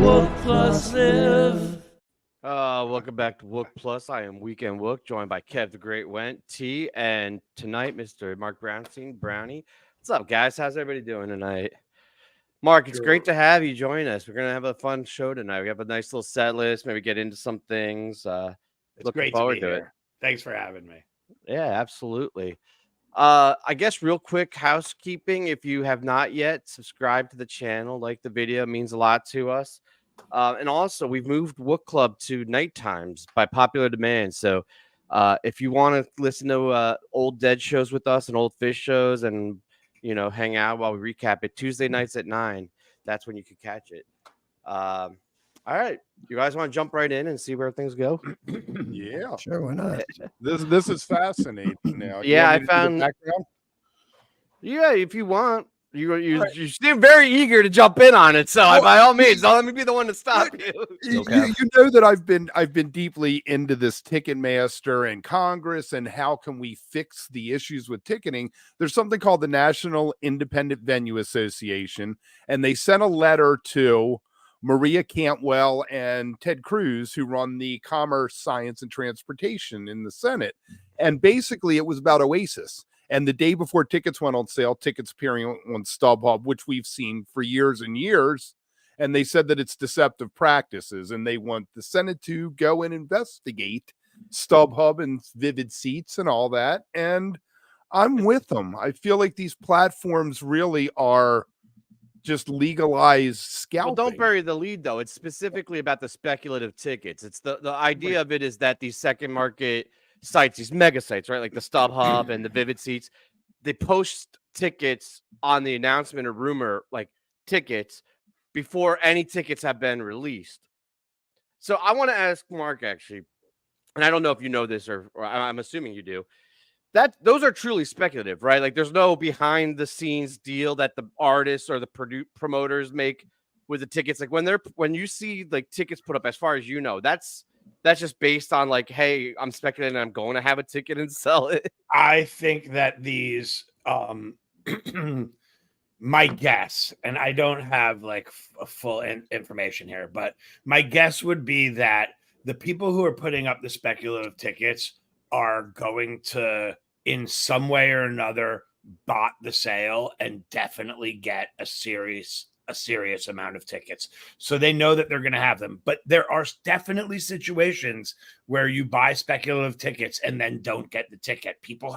Wook Plus Live. Welcome back to Wook Plus. I am Weekend Wook, joined by Kev the Great Went, T, and tonight, Mr. Marc Brownstein, Brownie. What's up, guys? How's everybody doing tonight? Mark, it's great to have you join us. We're going to have a fun show tonight. We have a nice little set list, maybe get into some things. It's great to be here. Thanks for having me. Yeah, absolutely. I guess real quick housekeeping. If you have not yet subscribed to the channel, like the video, it means a lot to us. And also, we've moved Wook Club to night times by popular demand. So if you want to listen to old Dead shows with us and old Fish shows and, hang out while we recap it, Tuesday nights at 9, that's when you can catch it. All right. You guys want to jump right in and see where things go? Yeah. Sure, why not? This is fascinating now. Yeah, I found. Yeah, if you want. You seem very eager to jump in on it, so by all means, don't let me be the one to stop you. You know that I've been deeply into this Ticketmaster and Congress and how can we fix the issues with ticketing. There's something called the National Independent Venue Association, and they sent a letter to Maria Cantwell and Ted Cruz, who run the Commerce, Science, and Transportation in the Senate. And basically, it was about Oasis. And the day before tickets went on sale, tickets appearing on StubHub, which we've seen for years and years, and they said that it's deceptive practices, and they want the Senate to go and investigate StubHub and Vivid Seats and all that. And I'm with them. I feel like these platforms really are just legalized scalping. Well, don't bury the lead, though. It's specifically about the speculative tickets. It's the idea of it is that these second market sites, these mega sites, right, like the StubHub and the Vivid Seats, they post tickets on the announcement or rumor, like tickets, before any tickets have been released. So I want to ask Mark, actually, and I don't know if you know this or I'm assuming you do, that those are truly speculative, right? Like there's no behind the scenes deal that the artists or the promoters make with the tickets. Like when you see like tickets put up, as far as you know, that's just based on like, hey, I'm speculating I'm going to have a ticket and sell it. I think that these, my guess, and I don't have like full information here, but my guess would be that the people who are putting up the speculative tickets are going to, in some way or another, bot the sale and definitely get a serious amount of tickets. So they know that they're going to have them. But there are definitely situations where you buy speculative tickets and then don't get the ticket. People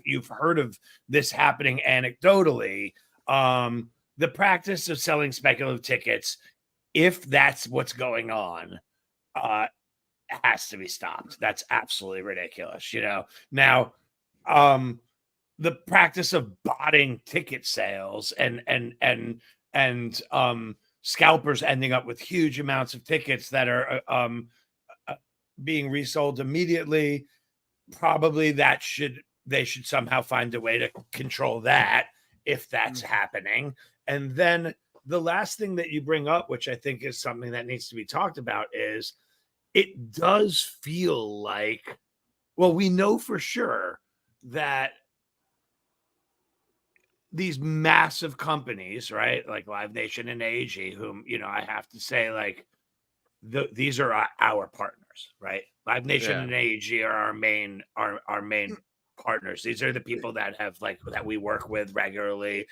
you've heard of this happening anecdotally. The practice of selling speculative tickets, if that's what's going on, has to be stopped. That's absolutely ridiculous. Now, the practice of botting ticket sales and scalpers ending up with huge amounts of tickets that are being resold immediately. Probably they should somehow find a way to control that if that's happening. And then the last thing that you bring up, which I think is something that needs to be talked about, is it does feel like, well, we know for sure that these massive companies, right, like Live Nation and AEG, whom, I have to say, like, these are our partners, right? Live Nation and AEG are our main partners. These are the people that that we work with regularly.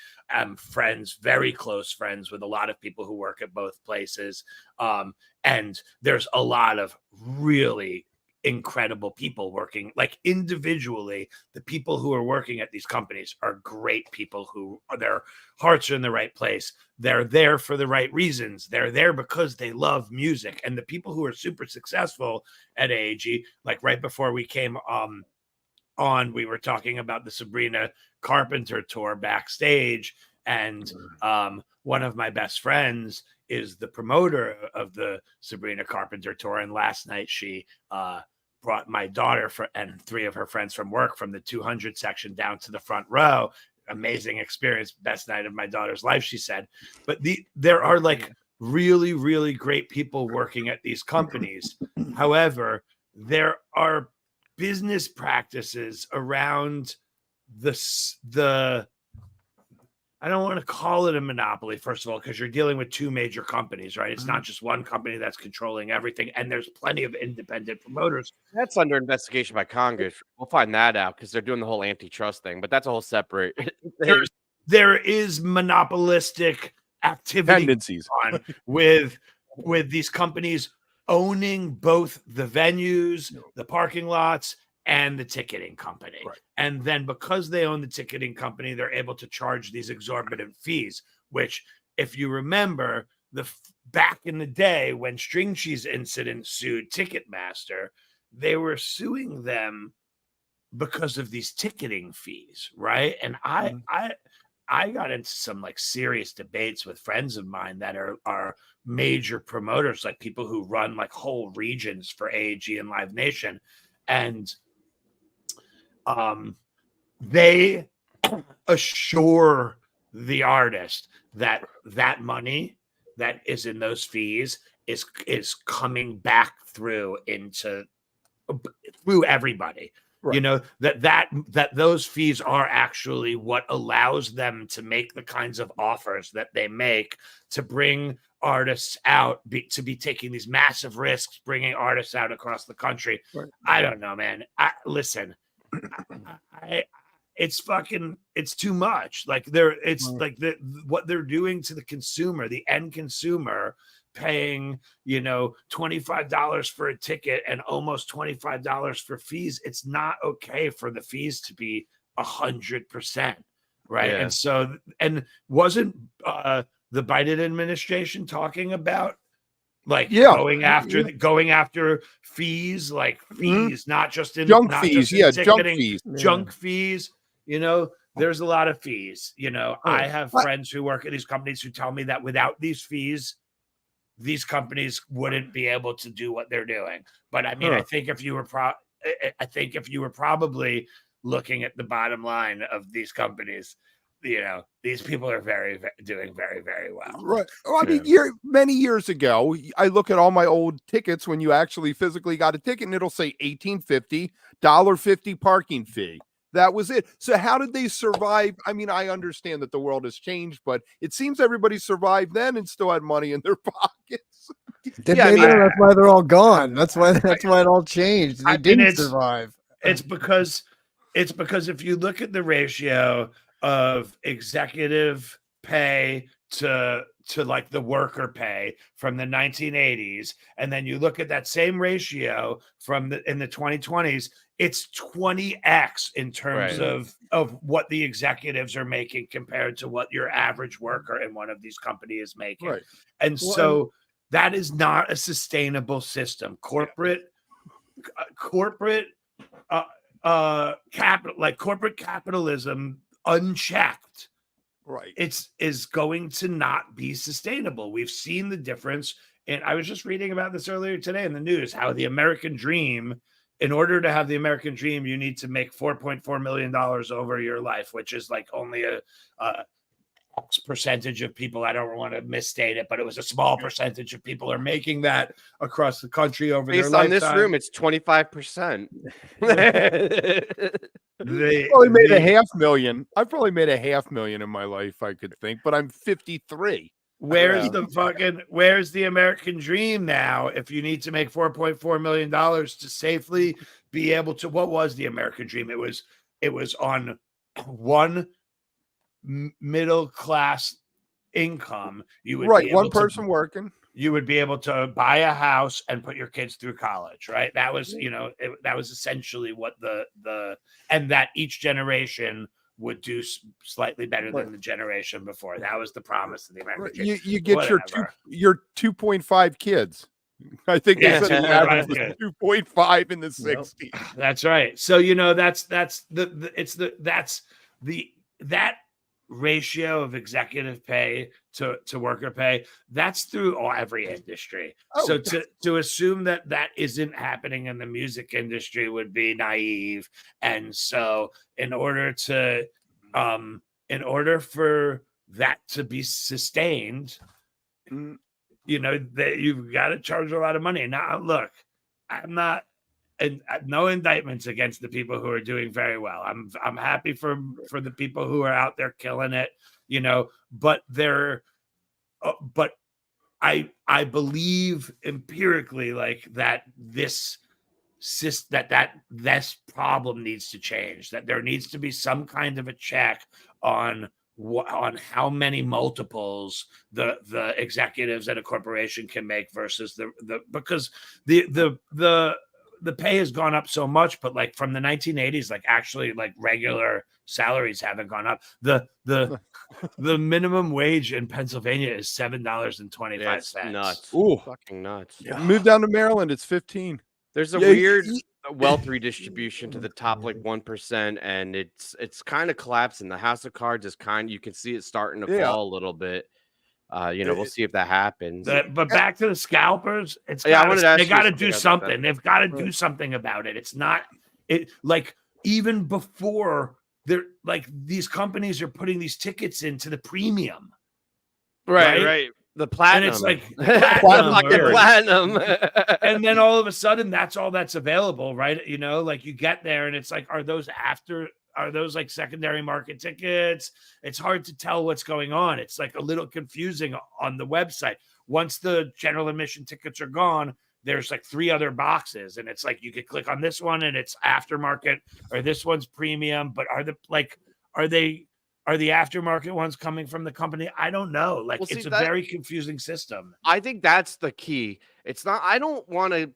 Friends, very close friends with a lot of people who work at both places. And there's a lot of really incredible people working, like individually. The people who are working at these companies are great people who their hearts are in the right place. They're there for the right reasons. They're there because they love music. And the people who are super successful at AEG, like right before we came on, we were talking about the Sabrina Carpenter tour backstage. And one of my best friends is the promoter of the Sabrina Carpenter tour. And last night she brought my daughter and 3 of her friends from work from the 200 section down to the front row. Amazing experience. Best night of my daughter's life, she said. But there are like really, really great people working at these companies. However, there are business practices around the I don't want to call it a monopoly, first of all, because you're dealing with two major companies, right? It's not just one company that's controlling everything, and there's plenty of independent promoters. That's under investigation by Congress. We'll find that out because they're doing the whole antitrust thing, but that's a whole separate thing. There is monopolistic activity Tendencies on with these companies owning both the venues, the parking lots, and the ticketing company. Right. And then because they own the ticketing company, they're able to charge these exorbitant fees, which, if you remember, back in the day when String Cheese Incident sued Ticketmaster, they were suing them because of these ticketing fees, right? And I got into some like serious debates with friends of mine that are major promoters, like people who run like whole regions for AEG and Live Nation. And they assure the artist that that money that is in those fees is coming back through everybody. Right. You know, that those fees are actually what allows them to make the kinds of offers that they make to bring artists out, to be taking these massive risks, bringing artists out across the country. Right. I don't know, man. Listen, it's too much. Like what they're doing to the consumer, the end consumer, paying, $25 for a ticket and almost $25 for fees. It's not okay for the fees to be 100%, right? Yeah. And so, and wasn't the Biden administration talking about going after fees, not just in junk not fees, just in junk fees. There's a lot of fees. I have friends who work at these companies who tell me that without these fees, these companies wouldn't be able to do what they're doing. But I mean, I think if you were probably looking at the bottom line of these companies, these people are doing very, very well. Right. Well, I mean, many years ago, I look at all my old tickets when you actually physically got a ticket, and it'll say $18.50, $1.50 parking fee. That was it. So how did they survive? I mean, I understand that the world has changed, but it seems everybody survived then and still had money in their pockets. That's why they're all gone. That's why it all changed. They didn't survive. It's because if you look at the ratio of executive pay to like the worker pay from the 1980s, and then you look at that same ratio in the 2020s, it's 20x in terms of what the executives are making compared to what your average worker in one of these companies is making. Right. And so that is not a sustainable system. Corporate capitalism unchecked, right, is going to not be sustainable. We've seen the difference. And I was just reading about this earlier today in the news, how the American dream, in order to have the American dream, you need to make $4.4 million over your life, which is like only a X percentage of people. I don't want to misstate it, but it was a small percentage of people are making that across the country over their lifetime. Based on this room, it's 25%. I probably made $500,000. I've probably made $500,000 in my life, I could think, but I'm 53. Where's the American dream now? If you need to make $4.4 million to safely be able to, what was the American dream? It was on one middle class income. You would be one person working. You would be able to buy a house and put your kids through college, right? That was, that was essentially what and that each generation would do slightly better than the generation before. That was the promise of the American dream. You get your 2.5 kids. I think they said the average was 2.5 in the 60s. That's right. So that ratio of executive pay to worker pay, that's through every industry. So to assume that isn't happening in the music industry would be naive. And so in order for that to be sustained, that you've got to charge a lot of money. Now, look, I'm not and no indictments against the people who are doing very well. I'm happy for the people who are out there killing it, but but I believe empirically like that this problem needs to change, that there needs to be some kind of a check on how many multiples the executives at a corporation can make versus because the pay has gone up so much, but like from the 1980s, like actually like regular salaries haven't gone up. The minimum wage in Pennsylvania is $7.25. Nuts. Ooh, fucking nuts. Move down to Maryland, it's 15. There's a weird wealth redistribution to the top like 1%, and it's kind of collapsing. The House of Cards is you can see it starting to fall a little bit. We'll see if that happens. But back to the scalpers, they got to do something. They've got to do something about it. It's not like even before they're like these companies are putting these tickets into the premium, right. The platinum. And it's like platinum. And then all of a sudden, that's all that's available, right? Like you get there and it's like, are those like secondary market tickets? It's hard to tell what's going on. It's like a little confusing on the website. Once the general admission tickets are gone, there's like 3 other boxes, and it's like you could click on this one and it's aftermarket, or this one's premium. But are the aftermarket ones coming from the company? I don't know. Like, it's a very confusing system. I think that's the key. It's not, I don't want to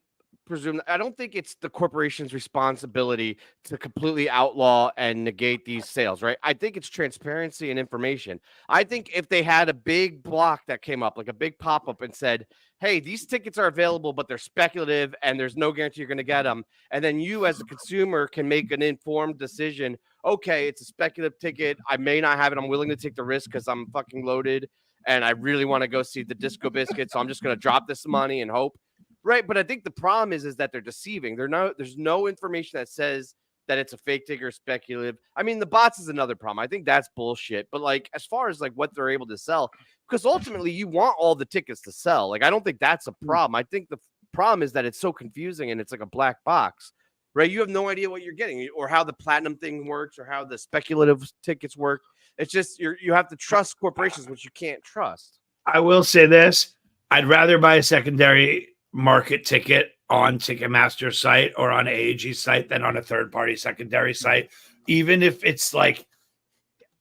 presume, I don't think it's the corporation's responsibility to completely outlaw and negate these sales, right? I think it's transparency and information. I think if they had a big block that came up, like a big pop-up and said, hey, these tickets are available, but they're speculative and there's no guarantee you're going to get them. And then you as a consumer can make an informed decision. Okay, it's a speculative ticket. I may not have it. I'm willing to take the risk because I'm fucking loaded and I really want to go see the Disco Biscuits. So I'm just going to drop this money and hope. Right. But I think the problem is that they're deceiving. There's no information that says that it's a fake ticket or speculative. I mean, the bots is another problem. I think that's bullshit. But like, as far as like what they're able to sell, because ultimately you want all the tickets to sell. Like, I don't think that's a problem. I think the problem is that it's so confusing and it's like a black box, right? You have no idea what you're getting or how the platinum thing works or how the speculative tickets work. It's just, you have to trust corporations, which you can't trust. I will say this. I'd rather buy a secondary market ticket on Ticketmaster's site or on AAG's site than on a third-party secondary site, even if it's like,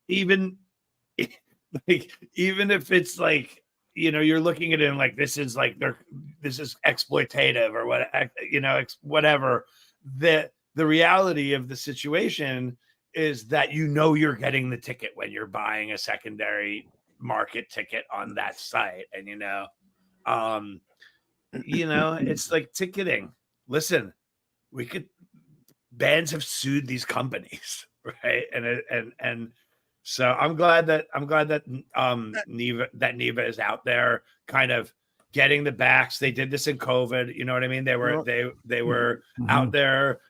even if it's like, you're looking at it and like, this is exploitative or what, whatever. The reality of the situation is that you're getting the ticket when you're buying a secondary market ticket on that site, and it's like ticketing. Listen, bands have sued these companies, right? And so I'm glad that NIVA is out there kind of getting the backs. They did this in COVID. You know what I mean? They were out there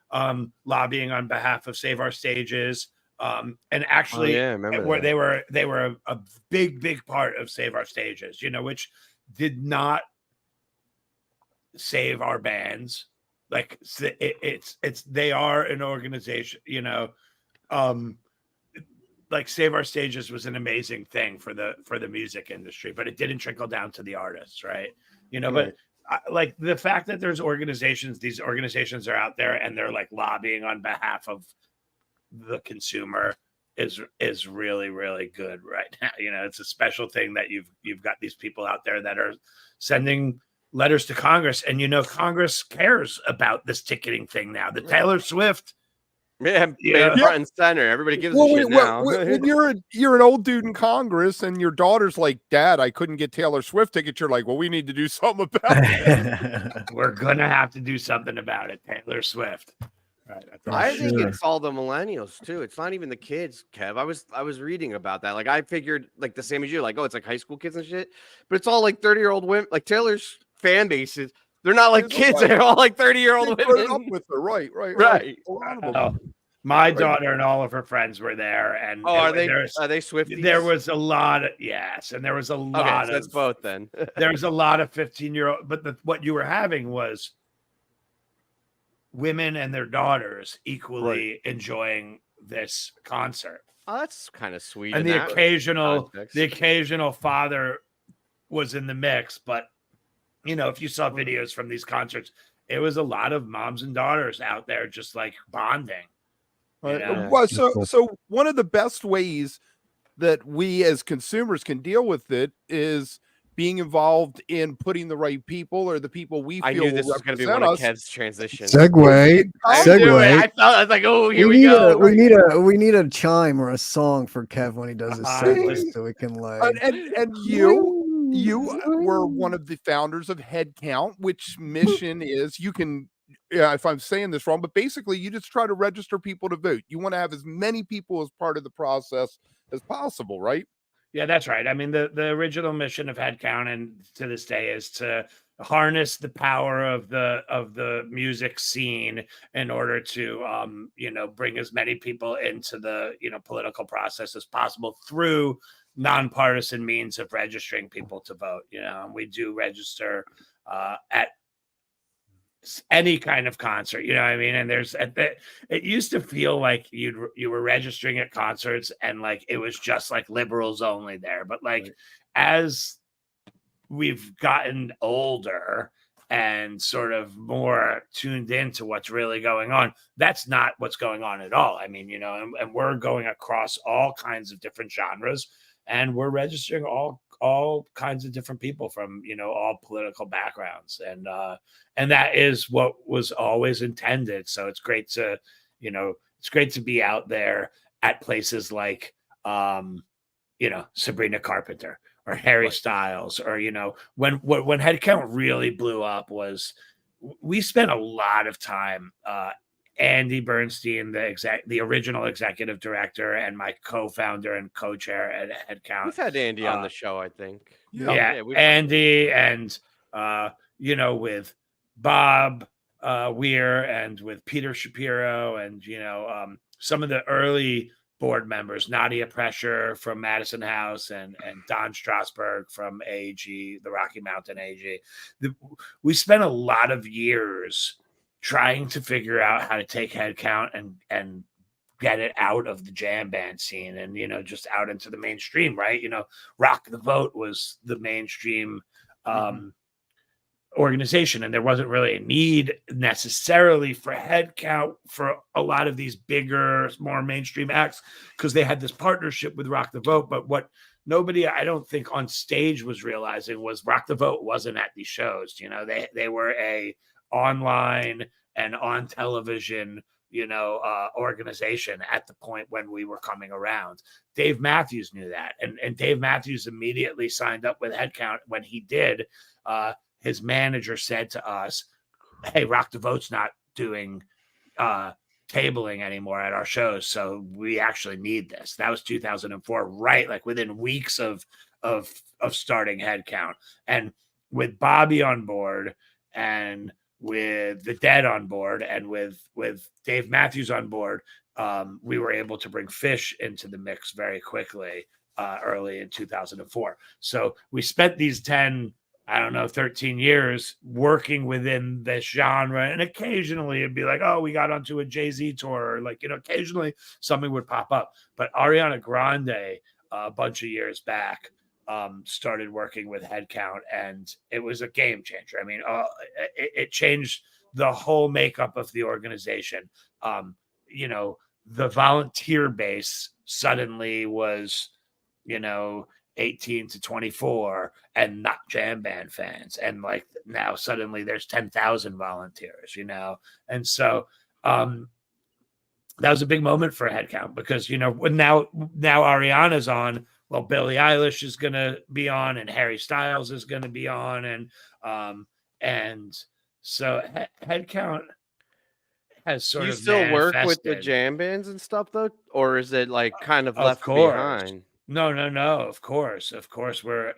lobbying on behalf of Save Our Stages. And actually they were a big part of Save Our Stages, which did not save our bands. Like they are an organization, like Save Our Stages was an amazing thing for the music industry, but it didn't trickle down to the artists, right? But like the fact that these organizations are out there and they're like lobbying on behalf of the consumer is really, really good right now. It's a special thing that you've got these people out there that are sending letters to Congress, and Congress cares about this ticketing thing now. The Taylor Swift, front and center. Everybody gives a shit now. When you're an old dude in Congress and your daughter's like, Dad, I couldn't get Taylor Swift tickets. You're like, well, we need to do something about it. We're gonna have to do something about it. Taylor Swift. Right, I think it's all the millennials too. It's not even the kids, Kev. I was reading about that. Like, I figured like the same as you, like, oh, it's like high school kids and shit. But it's all like 30-year-old women. Like Taylor's fan bases, they're not like kids. They're all like 30-year-old women. Up with her. Right. My daughter and all of her friends were there, and are they Swifties? There was a lot of and there was a lot of that's both then. There was a lot of 15-year-old, but what you were having was women and their daughters equally enjoying this concert. Oh, that's kind of sweet. And in the that context. occasional father was in the mix, but you know, if you saw videos from these concerts, it was a lot of moms and daughters out there just like bonding. You know? Well, so one of the best ways that we as consumers can deal with it is being involved in putting the right people or the people we feel I knew this was going to be one of Kev's transitions. Segue. I was like, oh, here we go. We need a chime or a song for Kev when he does his segue, so we can like. And you were one of the founders of Headcount, which mission is you can. Yeah, if I'm saying this wrong, but basically you just try to register people to vote. You want to have as many people as part of the process as possible, right? Yeah, that's right. I mean, the original mission of Headcount, and to this day, is to harness the power of the music scene in order to bring as many people into the political process as possible through nonpartisan means of registering people to vote. And we do register at any kind of concert, you know what I mean? And it used to feel like you were registering at concerts and like it was just like liberals only there. But like as we've gotten older and sort of more tuned into what's really going on, that's not what's going on at all. I mean, and we're going across all kinds of different genres, and we're registering all kinds of different people from all political backgrounds, and that is what was always intended. So it's great to be out there at places like Sabrina Carpenter or Harry Styles, or when Headcount really blew up was we spent a lot of time. Andy Bernstein, the original executive director, and my co-founder and co-chair at Headcount. We've had Andy on the show, I think. Yeah, Andy, and with Bob Weir and with Peter Shapiro, and some of the early board members, Nadia Pressure from Madison House, and Don Strasberg from AEG, the Rocky Mountain AEG. We spent a lot of years trying to figure out how to take Headcount and get it out of the jam band scene and, just out into the mainstream, right? Rock the Vote was the mainstream organization, and there wasn't really a need necessarily for Headcount for a lot of these bigger, more mainstream acts because they had this partnership with Rock the Vote. But what nobody, I don't think, on stage was realizing was Rock the Vote wasn't at these shows. They were a online and on television organization at the point when we were coming around. Dave Matthews knew that, and Dave Matthews immediately signed up with Headcount. When he did, his manager said to us, "Hey, Rock the Vote's not doing tabling anymore at our shows, so we actually need this." That was 2004, right? Like within weeks of starting Headcount. And with Bobby on board, and with the Dead on board, and with Dave Matthews on board, we were able to bring Fish into the mix very quickly early in 2004. So we spent these 13 years working within this genre, and occasionally it'd be like, oh, we got onto a Jay-Z tour, or like, occasionally something would pop up. But Ariana Grande, a bunch of years back, started working with Headcount, and it was a game changer. I mean, it changed the whole makeup of the organization. The volunteer base suddenly was, 18 to 24 and not jam band fans. And like now suddenly there's 10,000 volunteers, And so that was a big moment for Headcount because, now Ariana's on, well, Billie Eilish is going to be on, and Harry Styles is going to be on. And so Headcount has sort of you still work with the jam bands and stuff though? Or is it like kind of left behind? No. Of course. We're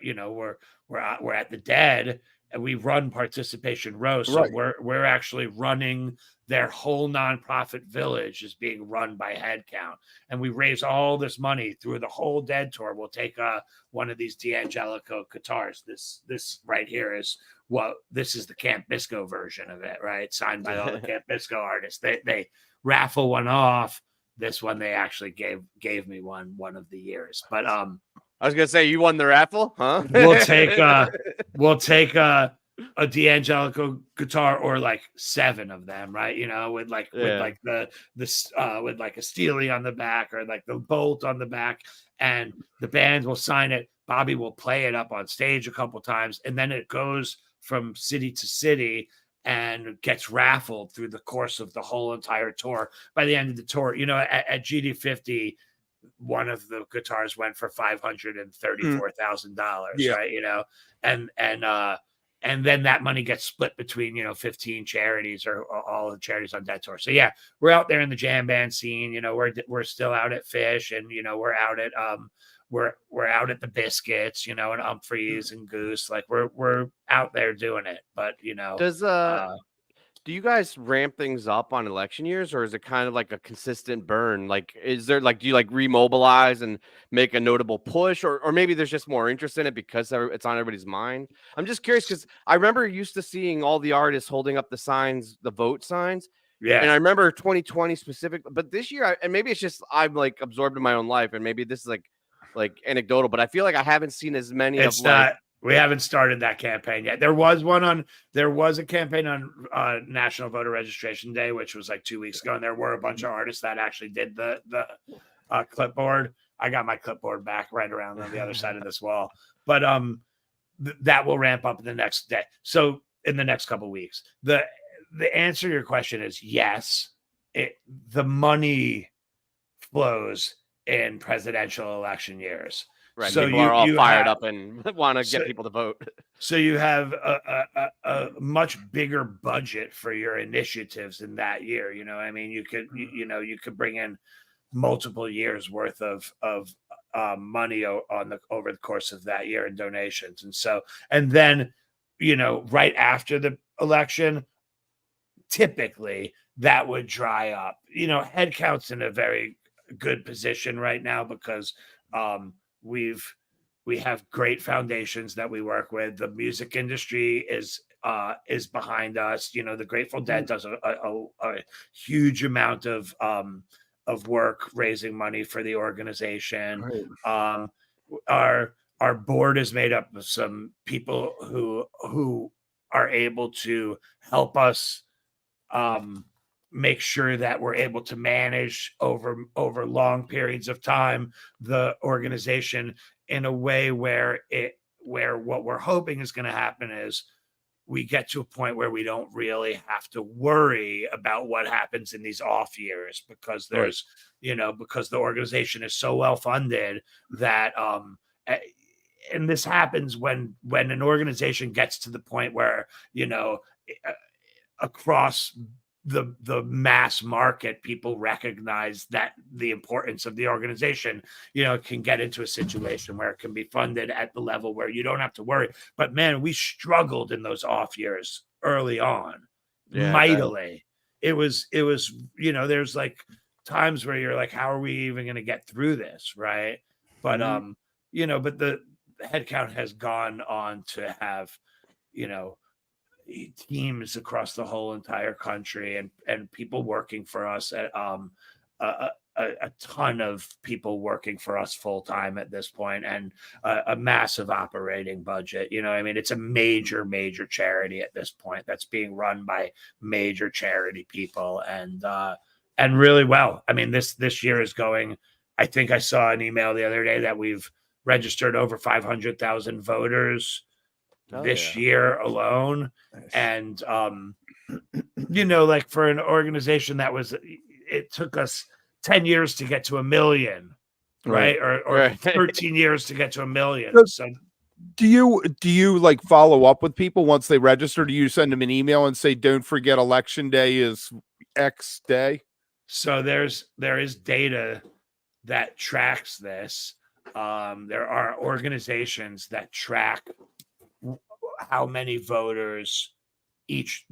at the Dead, we run Participation Row. So Right. we're actually running their whole nonprofit village is being run by Headcount. And we raise all this money through the whole Dead tour. We'll take one of these D'Angelico guitars. This right here is this is the Camp Bisco version of it, right? Signed by all the Camp Bisco artists. They raffle one off. This one they actually gave me one of the years. But I was gonna say you won the raffle, huh? we'll take a D'Angelico guitar or like 7 of them, right? With like a Steely on the back or like the bolt on the back, and the band will sign it. Bobby will play it up on stage a couple times, and then it goes from city to city and gets raffled through the course of the whole entire tour. By the end of the tour, at GD50, one of the guitars went for $534,000, right? And then that money gets split between 15 charities or all the charities on that tour. So yeah, we're out there in the jam band scene. We're still out at Fish, and we're out at we're out at the Biscuits, and Humphreys and Goose. Like we're out there doing it. But do you guys ramp things up on election years, or is it kind of like a consistent burn? Like, is there do you remobilize and make a notable push, or maybe there's just more interest in it because it's on everybody's mind? I'm just curious because I remember used to seeing all the artists holding up the signs, the vote signs. Yeah. And I remember 2020 specifically, but this year, and maybe it's just I'm absorbed in my own life, and maybe this is like anecdotal, but I feel like I haven't seen as many. We haven't started that campaign yet. There was a campaign on National Voter Registration Day, which was like 2 weeks ago. And there were a bunch of artists that actually did the clipboard. I got my clipboard back right around on the other side of this wall, but that will ramp up in the next day. So in the next couple of weeks, the answer to your question is yes. The money flows in presidential election years. Right. So people are all fired up and want to get people to vote. So you have a much bigger budget for your initiatives in that year. I mean, you could bring in multiple years worth of money over the course of that year in donations. And then, right after the election, typically that would dry up. Headcount's in a very good position right now because we have great foundations that we work with. The music industry is behind us. The Grateful Dead does a huge amount of work raising money for the organization. Right. Our board is made up of some people who are able to help us make sure that we're able to manage over long periods of time the organization in a way where what we're hoping is going to happen is we get to a point where we don't really have to worry about what happens in these off years because there's because the organization is so well funded that and this happens when an organization gets to the point where across the mass market, people recognize that the importance of the organization, can get into a situation where it can be funded at the level where you don't have to worry. But man, we struggled in those off years early on, mightily. It was, there's like times where you're like, how are we even going to get through this? Right. But, but the Headcount has gone on to have, teams across the whole entire country and people working for us at a ton of people working for us full time at this point, and a massive operating budget. I mean, it's a major charity at this point that's being run by major charity people and really well. I mean, this year is going. I think I saw an email the other day that we've registered over 500,000 voters this year alone. Nice. And like for an organization it took us 10 years to get to 1 million, right? Or 13 years to get to 1 million. So do you like follow up with people once they register? Do you send them an email and say, don't forget election day is X day? So there is data that tracks this. There are organizations that track how many voters each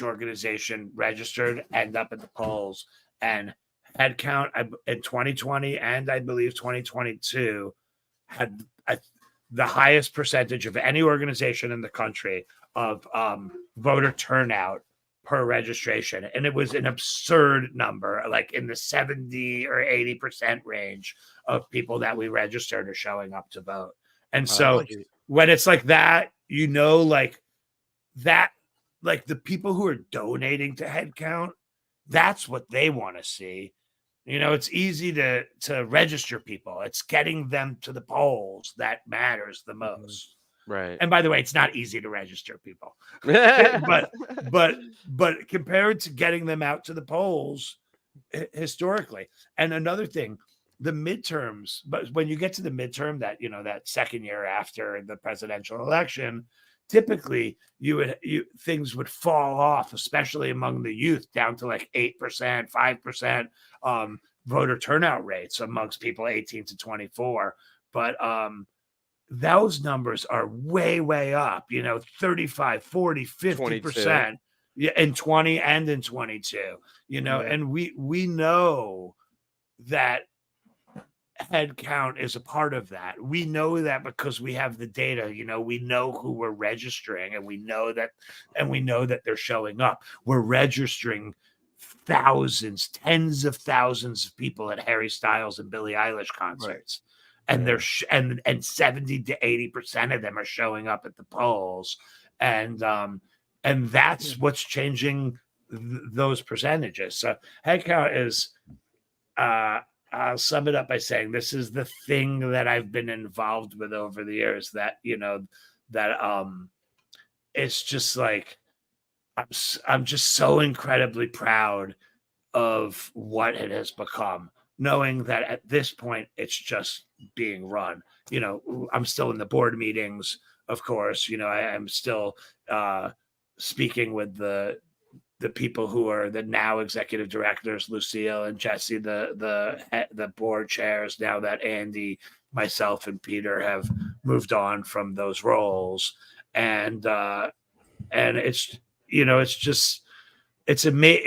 organization registered end up at the polls. And Headcount in 2020 and I believe 2022 had the highest percentage of any organization in the country of voter turnout per registration. And it was an absurd number, like in the 70 or 80% range of people that we registered are showing up to vote. And so when it's like that, like that, like the people who are donating to Headcount, that's what they want to see. It's easy to register people. It's getting them to the polls that matters the most. Right. And by the way, it's not easy to register people. but compared to getting them out to the polls historically. And another thing, the midterms, but when you get to the midterm, that that second year after the presidential election, typically things would fall off, especially among the youth, down to like 8%, 5% voter turnout rates amongst people 18 to 24. But those numbers are way, way up, 35, 40, 50%. Yeah, in 20 and in 22, and we know that Headcount is a part of that. We know that because we have the data. We know who we're registering, and we know that they're showing up. We're registering thousands, tens of thousands of people at Harry Styles and Billie Eilish concerts, and they're and 70 to 80% of them are showing up at the polls, and that's what's changing those percentages. So Headcount is. I'll sum it up by saying this is the thing that I've been involved with over the years that, it's just like, I'm just so incredibly proud of what it has become, knowing that at this point, it's just being run. I'm still in the board meetings, of course, I'm still speaking with the people who are the now executive directors, Lucille and Jesse, the board chairs, now that Andy, myself, and Peter have moved on from those roles. And it's, it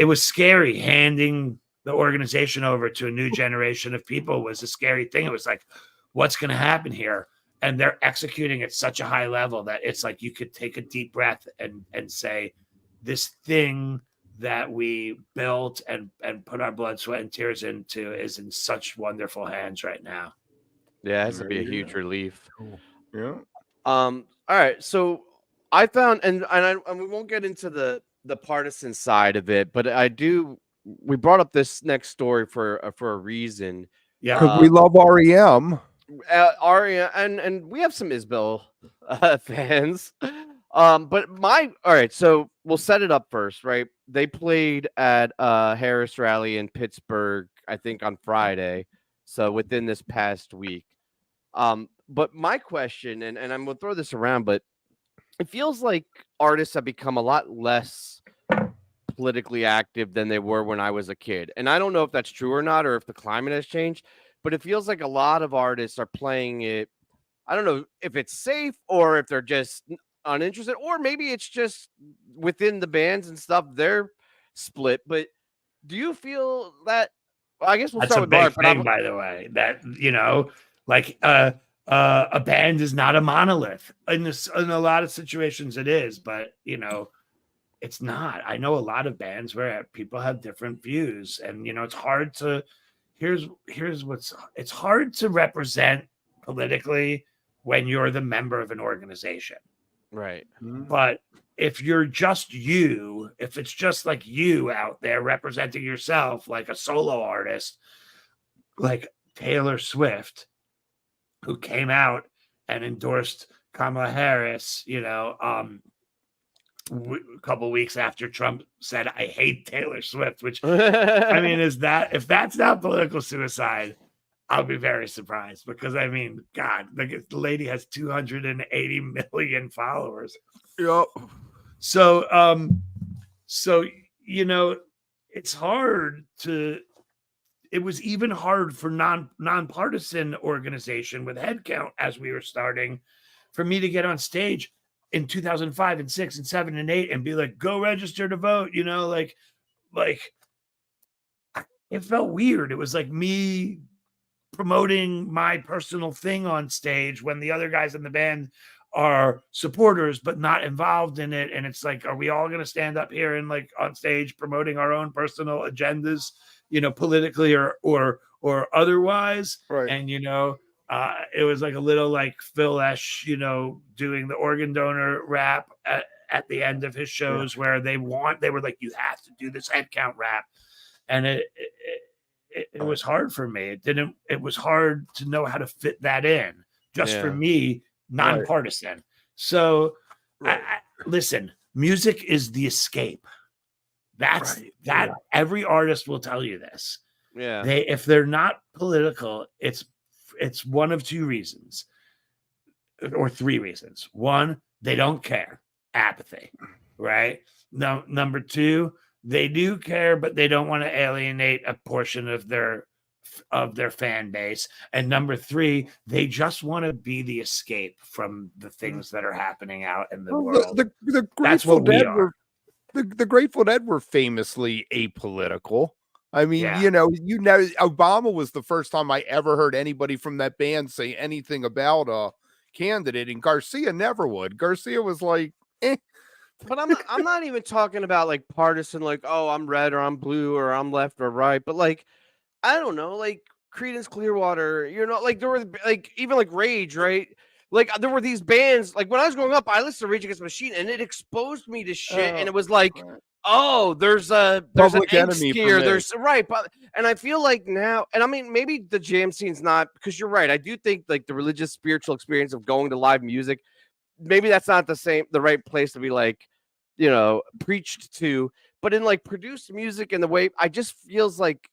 was scary handing the organization over to a new generation of people. Was a scary thing. It was like, what's going to happen here? And they're executing at such a high level that it's like, you could take a deep breath and say, this thing that we built and put our blood, sweat, and tears into is in such wonderful hands right now. Yeah, it has to be a huge relief. Cool. Yeah. All right. So I found, and we won't get into the partisan side of it, but we brought up this next story for a reason. Yeah. Because we love REM. REM, and we have some Isbell fans. All right, so we'll set it up first, right? They played at Harris Rally in Pittsburgh, I think on Friday, so within this past week. But my question, and I'm gonna throw this around, but it feels like artists have become a lot less politically active than they were when I was a kid. And I don't know if that's true or not, or if the climate has changed, but it feels like a lot of artists are playing it. I don't know if it's safe or if they're just uninterested, or maybe it's just within the bands and stuff, they're split. But do you feel that? Well, I guess we'll That's start a with big Mark. thing, by the way, that like a band is not a monolith. In a lot of situations it is, but it's not. I know a lot of bands where people have different views, and it's hard to it's hard to represent politically when you're the member of an organization. Right. But if you're just if it's just like you out there representing yourself, like a solo artist, like Taylor Swift, who came out and endorsed Kamala Harris, a couple weeks after Trump said, "I hate Taylor Swift," which I mean, if that's not political suicide, I'll be very surprised, because I mean, God, the lady has 280 million followers. Yep. So it's hard to. It was even hard for nonpartisan organization with Headcount as we were starting, for me to get on stage in 2005 and 6 and 7 and 8 and be like, go register to vote, you know, like it felt weird. It was like me promoting my personal thing on stage when the other guys in the band are supporters but not involved in it. And it's like, are we all going to stand up here and like on stage promoting our own personal agendas, you know, politically or otherwise? Right. And you know, it was like a little like Phil Esch, you know, doing the organ donor rap at the end of his shows, where they were like, you have to do this Headcount rap. And it was hard for me. It was hard to know how to fit that in just for me, nonpartisan. Right. So listen, music is the escape. That's every artist will tell you this. Yeah. If they're not political, it's one of two reasons or three reasons. One, they don't care. Apathy, right? No, number two, they do care, but they don't want to alienate a portion of their fan base. And number three, they just want to be the escape from the things that are happening out in the world. The That's what we are. The Grateful Dead were famously apolitical. I mean, you know, Obama was the first time I ever heard anybody from that band say anything about a candidate, and Garcia never would. Garcia was like, eh. But I'm not even talking about like partisan, like, oh, I'm red or I'm blue or I'm left or right. But like, I don't know, like Creedence Clearwater, you know, like there were like even like Rage, right? Like there were these bands. Like when I was growing up, I listened to Rage Against the Machine, and it exposed me to shit. And it was like, oh, there's an angst here. There's right, but and I feel like now, and I mean, maybe the jam scene's not, because you're right. I do think like the religious, spiritual experience of going to live music, maybe that's not the right place to be like, you know, preached to. But in like produced music and the way, I just feels like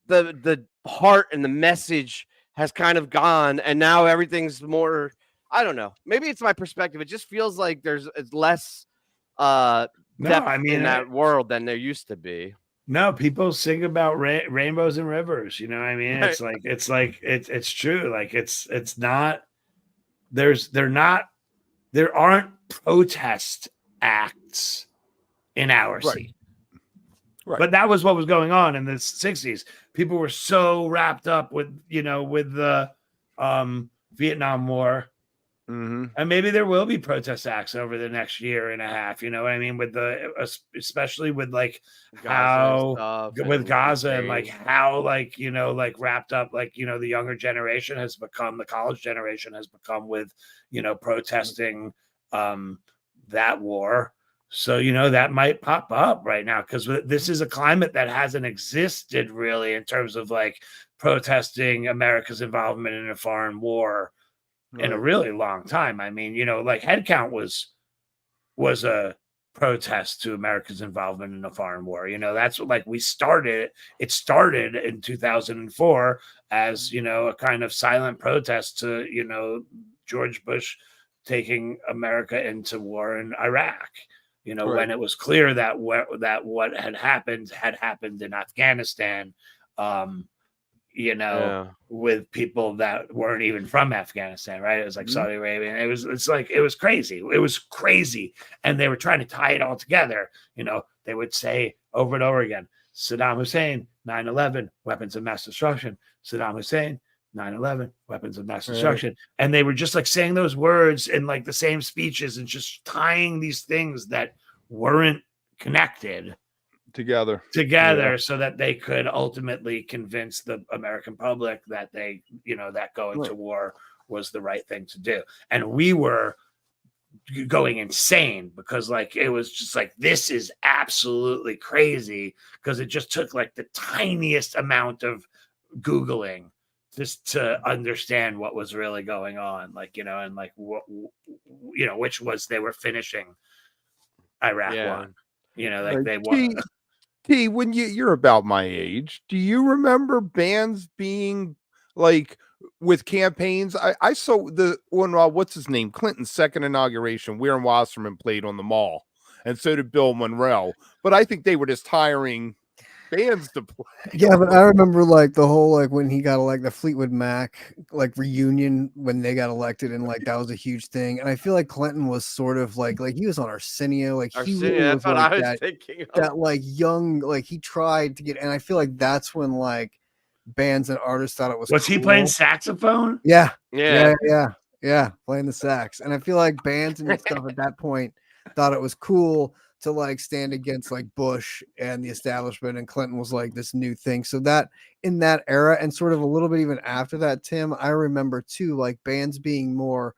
the heart and the message has kind of gone, and now everything's more, I don't know, maybe it's my perspective. It just feels like it's less depth in that world than there used to be. No, people sing about rainbows and rivers, you know what I mean? Right. It's true. Like it's not, there aren't protest acts in our scene. Right. But that was what was going on in the 60s. People were so wrapped up with the Vietnam War. Mm-hmm. And maybe there will be protest acts over the next year and a half. You know what I mean? Especially with like Gaza and like how like, you know, like wrapped up, like, you know, the younger generation has become, the college generation has become with, you know, protesting that war. So, you know, that might pop up right now, because this is a climate that hasn't existed really in terms of like protesting America's involvement in a foreign war in a really long time. I mean, you know, like Headcount was a protest to America's involvement in a foreign war. You know, that's what, like, it started in 2004 as, you know, a kind of silent protest to, you know, George Bush taking America into war in Iraq. You know, when it was clear that what had happened in Afghanistan, you know, with people that weren't even from Afghanistan, right? It was like Saudi Arabia. And it was crazy. It was crazy. And they were trying to tie it all together. You know, they would say over and over again, Saddam Hussein, 9/11, weapons of mass destruction. Saddam Hussein, 9/11, weapons of mass destruction. And they were just like saying those words in like the same speeches and just tying these things that weren't connected together so that they could ultimately convince the American public that they, you know, that going to war was the right thing to do. And we were going insane because like, it was just like, this is absolutely crazy, because it just took like the tiniest amount of Googling just to understand what was really going on. Like, you know, and like, what, you know, which was they were finishing Iraq one, you know, like they won. T, when you're about my age, do you remember bands being like with campaigns? I saw the one, what's his name? Clinton's second inauguration, Weir and Wasserman played on the Mall, and so did Bill Monroe. But I think they were just hiring bands to play. Yeah, but I remember like the whole like when he got like the Fleetwood Mac like reunion when they got elected, and like that was a huge thing. And I feel like Clinton was sort of like he was on Arsenio, like he Arsenio, really that's was what like I was that thinking of. that like young, like he tried to get, and I feel like that's when like bands and artists thought it was he playing saxophone? Yeah, Yeah. playing the sax. And I feel like bands and stuff at that point thought it was cool to like stand against like Bush and the establishment, and Clinton was like this new thing. So that in that era, and sort of a little bit even after that, Tim, I remember too, like bands being more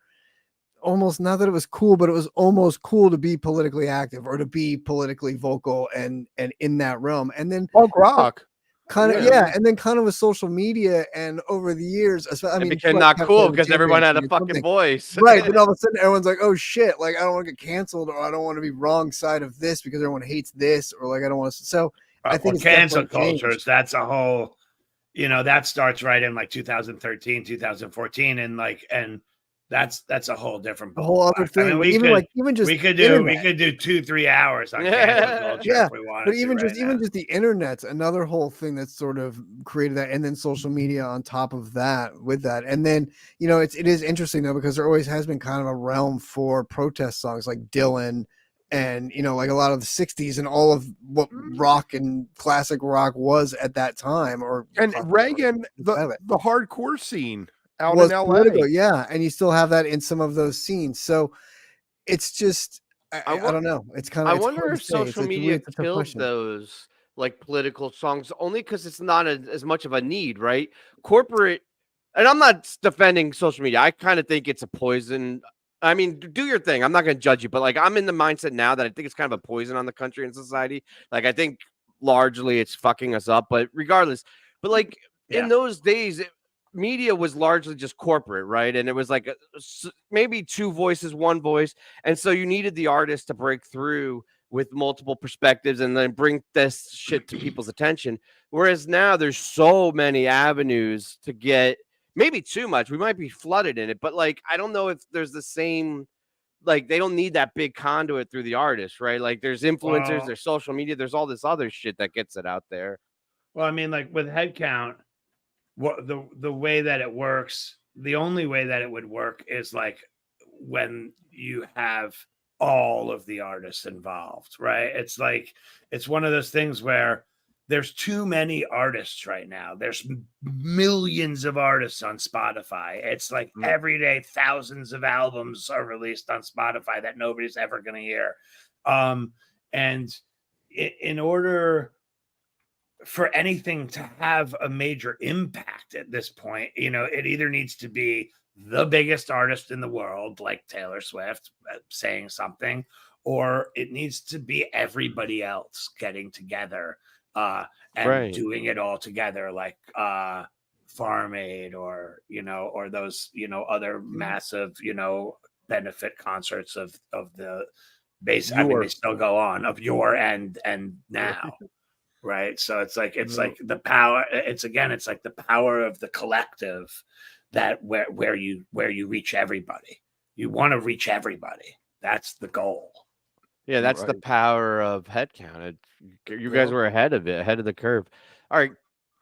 almost, not that it was cool, but it was almost cool to be politically active or to be politically vocal and in that realm. And then punk rock. Kind of, yeah, and then kind of with social media and over the years, I mean, it became not cool because everyone had a fucking voice, right? Then all of a sudden, everyone's like, "Oh shit!" Like, I don't want to get canceled, or I don't want to be wrong side of this because everyone hates this, or like I don't want to. So I think it's cancel culture. That's a whole, that starts right in like 2013, 2014, and that's a whole different, a whole other thing. I mean, we could do 2-3 hours on cancel culture if we wanted. But even just the internet's another whole thing that's sort of created that, and then social media on top of that with that. And then it is interesting though, because there always has been kind of a realm for protest songs like Dylan and like a lot of the 60s and all of what rock and classic rock was at that time, and Reagan, the hardcore scene out was in LA. Political, yeah, and you still have that in some of those scenes. So it's just I don't know. It's kind of. I wonder if social media killed those like political songs only because it's not as much of a need, right? Corporate, and I'm not defending social media. I kind of think it's a poison. I mean, do your thing. I'm not going to judge you, but like I'm in the mindset now that I think it's kind of a poison on the country and society. Like I think largely it's fucking us up, but regardless, but like in those days. Media was largely just corporate, right? And it was like maybe two voices, one voice. And so you needed the artist to break through with multiple perspectives and then bring this shit to people's attention. Whereas now there's so many avenues to get, maybe too much. We might be flooded in it, but like, I don't know if there's the same, like they don't need that big conduit through the artist, right? Like there's influencers, there's social media, there's all this other shit that gets it out there. Well, I mean, like with Headcount, what the way that it works, the only way that it would work is like when you have all of the artists involved, right? It's like it's one of those things where there's too many artists right now. There's millions of artists on Spotify. It's like every day thousands of albums are released on Spotify that nobody's ever going to hear. And in order for anything to have a major impact at this point, it either needs to be the biggest artist in the world, like Taylor Swift, saying something, or it needs to be everybody else getting together and doing it all together, like Farm Aid or those, other massive, benefit concerts of the base. I mean, they still go on of yore and now. Right. So it's like the power. It's like the power of the collective that where you reach everybody. You want to reach everybody. That's the goal. Yeah, that's the power of Headcount. You guys were ahead of the curve. All right,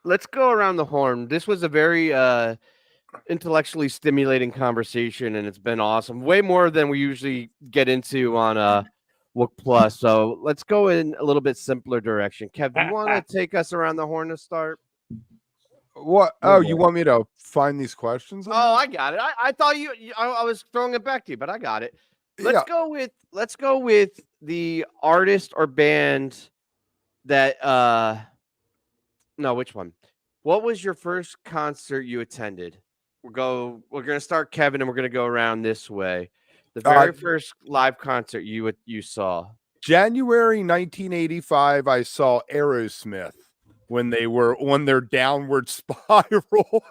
let's go around the horn. This was a very intellectually stimulating conversation, and it's been awesome. Way more than we usually get into on Wook Plus. So let's go in a little bit simpler direction. Kev, do you want to take us around the horn to start? What? Oh, you want me to find these questions? Oh, I got it. I thought I was throwing it back to you, but I got it. Let's go with the artist or band that no, which one? What was your first concert you attended? We're gonna start Kevin and we're gonna go around this way. The very first live concert you saw. January 1985, I saw Aerosmith when they were on their downward spiral.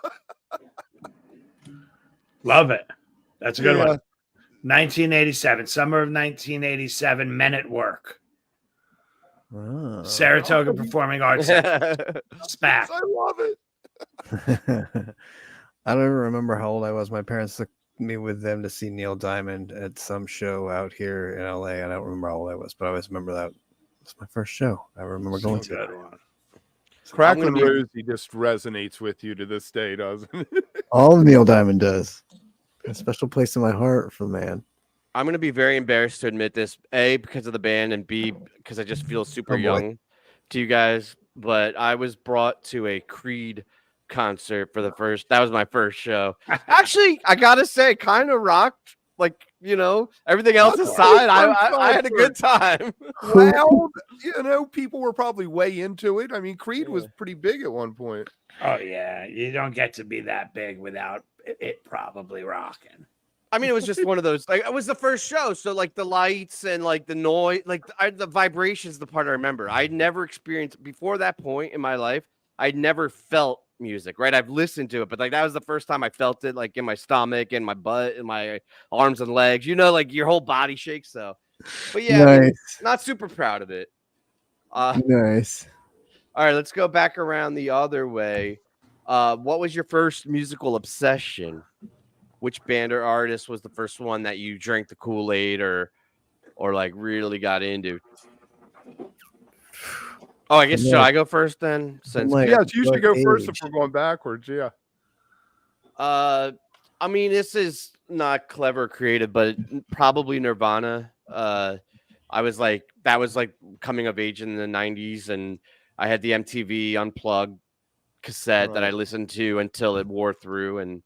Love it. That's a good one. 1987, summer of 1987, Men at Work. Saratoga Performing Arts Center. SPAC. I love it. I don't even remember how old I was. My parents took me with them to see Neil Diamond at some show out here in LA. I don't remember how old I was, but I always remember that was my first show. I remember going to it. Crack gonna and be- Rosie just resonates with you to this day, doesn't it? All of Neil Diamond does. A special place in my heart for the man. I'm gonna be very embarrassed to admit this, A, because of the band, and B, because I just feel super Oh, boy. young to you guys. But I was brought to a Creed concert for that was my first show. Actually, I gotta say, kind of rocked. Like, everything else That's a aside, great I had a good time. Well, people were probably way into it. I mean, Creed was Yeah. pretty big at one point. Oh yeah, you don't get to be that big without it probably rocking. I mean, it was just one of those. Like, it was the first show, so like the lights and like the noise, like the vibrations, the part I remember. I'd never experienced before that point in my life. I'd never felt music, right? I've listened to it, but like that was the first time I felt it, like in my stomach and my butt and my arms and legs. Like your whole body shakes. So, but yeah, I mean, Nice. not super proud of it. Nice. All right, let's go back around the other way. What was your first musical obsession? Which band or artist was the first one that you drank the Kool-Aid or like really got into? Oh, I guess should I go first then? Since like- Yes, you should go first if age? we're going backwards. Yeah. I mean, this is not clever or creative, but probably Nirvana. I was like, that was like coming of age in the 90s, and I had the MTV Unplugged cassette that I listened to until it wore through, and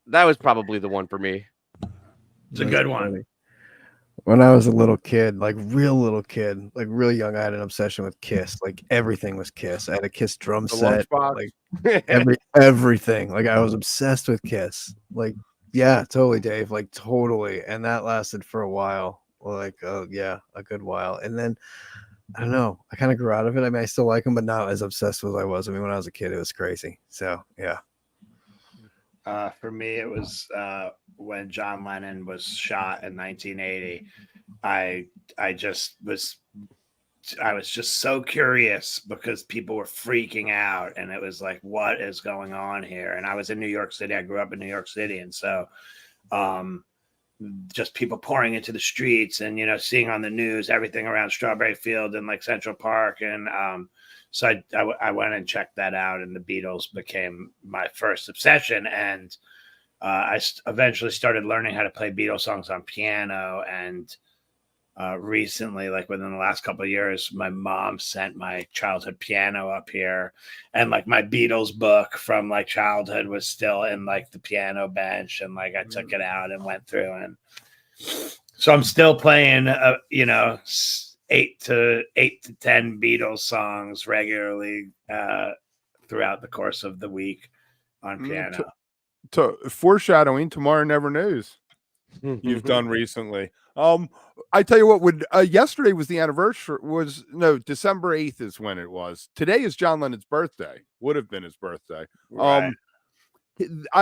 that was probably the one for me. It's a good one. Funny. When I was a little kid, like real little kid, like real young, I had an obsession with Kiss. Like everything was Kiss. I had a Kiss drum The set. lunchbox. Like everything. Like I was obsessed with Kiss. Like, yeah, totally, Dave. Like totally. And that lasted for a while. Like, oh yeah, a good while. And then I don't know. I kind of grew out of it. I mean, I still like them, but not as obsessed as I was. I mean, when I was a kid, it was crazy. So yeah. For me, it was when John Lennon was shot in 1980. I was just so curious because people were freaking out, and it was like, what is going on here? And I was in New York City. I grew up in New York City, and so just people pouring into the streets, and seeing on the news everything around Strawberry Field and like Central Park, and so I went and checked that out, and the Beatles became my first obsession. And I eventually started learning how to play Beatles songs on piano. And recently, like within the last couple of years, my mom sent my childhood piano up here, and like my Beatles book from like childhood was still in like the piano bench, and like I took it out and went through, and so I'm still playing 8 to 10 Beatles songs regularly throughout the course of the week on piano. To foreshadowing, tomorrow never knows. You've done recently. I tell you what, yesterday was the anniversary. December 8th is when it was. Today is John Lennon's birthday. Would have been his birthday. Right.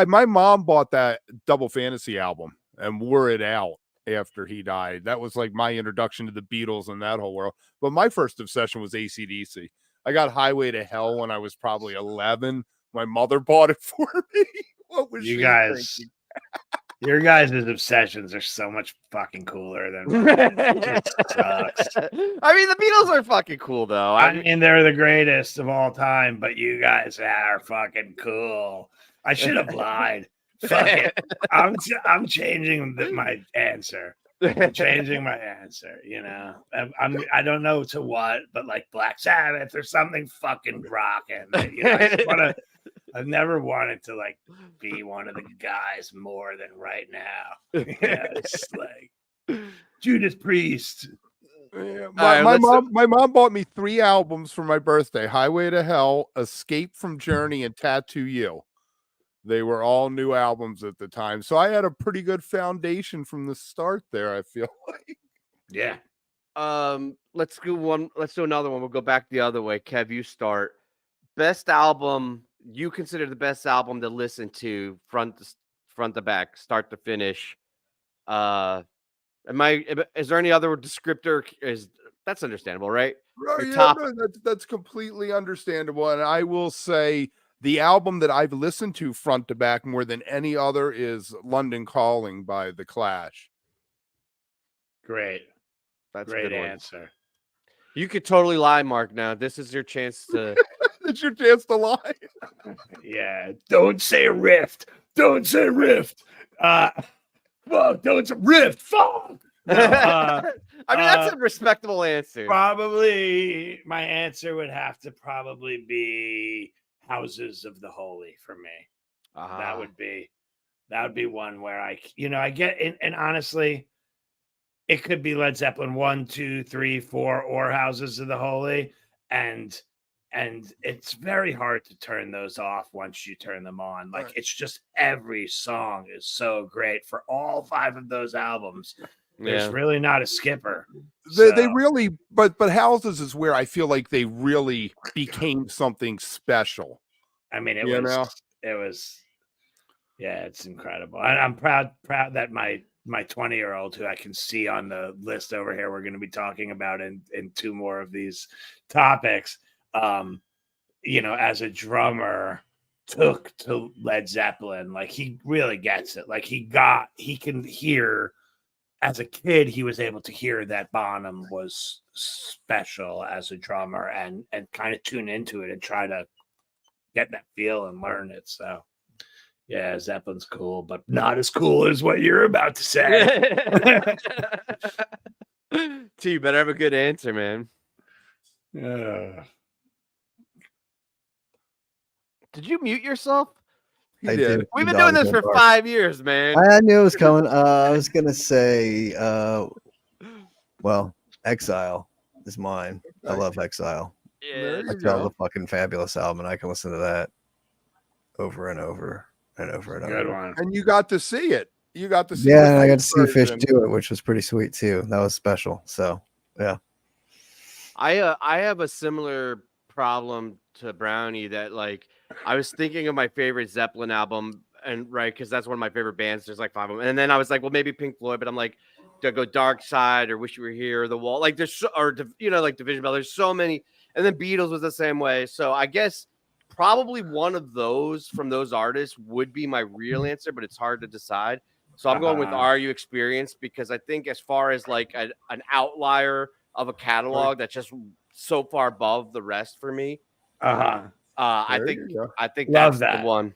My mom bought that Double Fantasy album and wore it out after he died. That was like my introduction to the Beatles and that whole world. But my first obsession was AC/DC. I got Highway to Hell when I was probably 11. My mother bought it for me. What was You she guys? thinking? Your guys' obsessions are so much fucking cooler than mine. It sucks. I mean, the Beatles are fucking cool, though. I mean, they're the greatest of all time, but you guys are fucking cool. I should have lied. Fuck it. I'm changing my answer. I'm changing my answer. I don't know to what, but like Black Sabbath or something fucking rocking. I've never wanted to like be one of the guys more than right now. It's like Judas Priest. Yeah, right, my mom bought me 3 albums for my birthday: Highway to Hell, Escape from Journey, and Tattoo You. They were all new albums at the time, so I had a pretty good foundation from the start there, I feel like. Yeah. Let's do another one. We'll go back the other way. Kev, you start. Best album you consider the best album to listen to front to back, start to finish. Is there any other descriptor? That's understandable, right? Right, Your yeah, top- no, that's completely understandable. And I will say the album that I've listened to front to back more than any other is London Calling by The Clash. Great. That's a Great good one. answer. You could totally lie, Mark. Now this is your chance to. It's your chance to lie. Yeah, don't say rift. Don't say rift. Fuck, don't say rift. Fuck. No, I mean, that's a respectable answer. probably my answer would have to probably be Houses of the Holy for me. That would be one where I get and honestly, it could be Led Zeppelin 1, 2, 3, 4, or Houses of the Holy, and it's very hard to turn those off once you turn them on. Like Right. it's just every song is so great for all 5 of those albums. There's really not a skipper. They really, but Houses is where I feel like they really became something special. I mean, it You know? was, yeah, it's incredible. I'm proud that my 20-year-old, who I can see on the list over here, we're going to be talking about in 2 more of these topics. As a drummer, took to Led Zeppelin. Like he really gets it. Like he can hear. As a kid, he was able to hear that Bonham was special as a drummer and kind of tune into it and try to get that feel and learn it. So, yeah, Zeppelin's cool, but not as cool as what you're about to say. T, you better have a good answer, man. Yeah. Did you mute yourself? He did. We've been doing this for 5 years, man. I knew it was coming. I was gonna say, Exile is mine. I love Exile. Yeah, Exile is a fucking fabulous album, and I can listen to that over and over and over and Good over. one. And you got to see it. You got to see Yeah, the and I got to full see Fish version. do it, which was pretty sweet too. That was special. So, yeah. I have a similar problem to Brownie that like I was thinking of my favorite Zeppelin album and because that's one of my favorite bands. There's like 5 of them, and then I was like, well, maybe Pink Floyd, but I'm like, do I go Dark Side or Wish You Were Here or The Wall? Like there's like Division Bell. There's so many, and then Beatles was the same way. So I guess probably one of those from those artists would be my real answer, but it's hard to decide. So I'm going with Are You Experienced because I think as far as like an outlier of a catalog that's just so far above the rest for me. I think Love that's that. the one.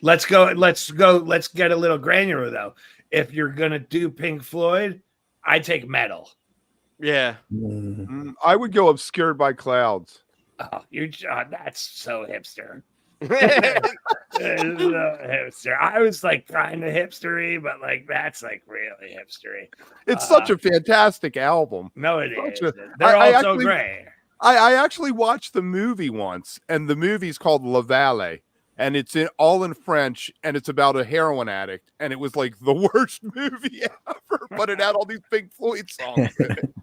Let's go. Let's get a little granular though. If you're gonna do Pink Floyd, I take Metal. Yeah. I would go Obscured by Clouds. Oh, that's so hipster. Hipster. I was like kind of hipstery, but like that's like really hipstery. It's such a fantastic album. No, it is. I They're all so actually- great. I actually watched the movie once, and the movie's called La Vallée, and it's all in French, and it's about a heroin addict, and it was like the worst movie ever, but it had all these Pink Floyd songs in it.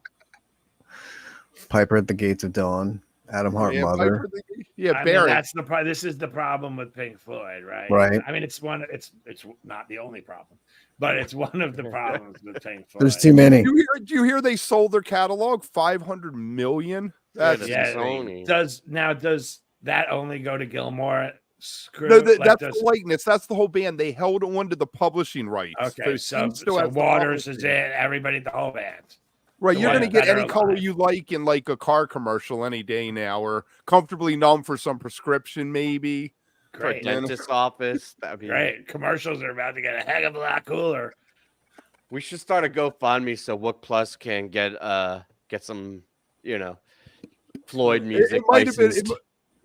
Piper at the Gates of Dawn, Adam Hart Mother. I mean, Barry. that's this is the problem with Pink Floyd, right? Right. I mean, it's not the only problem, but it's one of the problems with Pink Floyd. There's too many. Do you hear they sold their catalog 500 million? That's Sony. Does that only go to Gilmore? No, that's the likeness. That's the whole band. They held on to the publishing rights. Okay, so has the Waters is publishing. in everybody, the whole band. Right, The you're ones going to get that are any color alive. you like in like a car commercial any day now, or Comfortably Numb for some prescription, maybe. For a Great, dentist's office. That'd be great. Commercials are about to get a heck of a lot cooler. We should start a GoFundMe so Wook Plus can get some, Floyd music.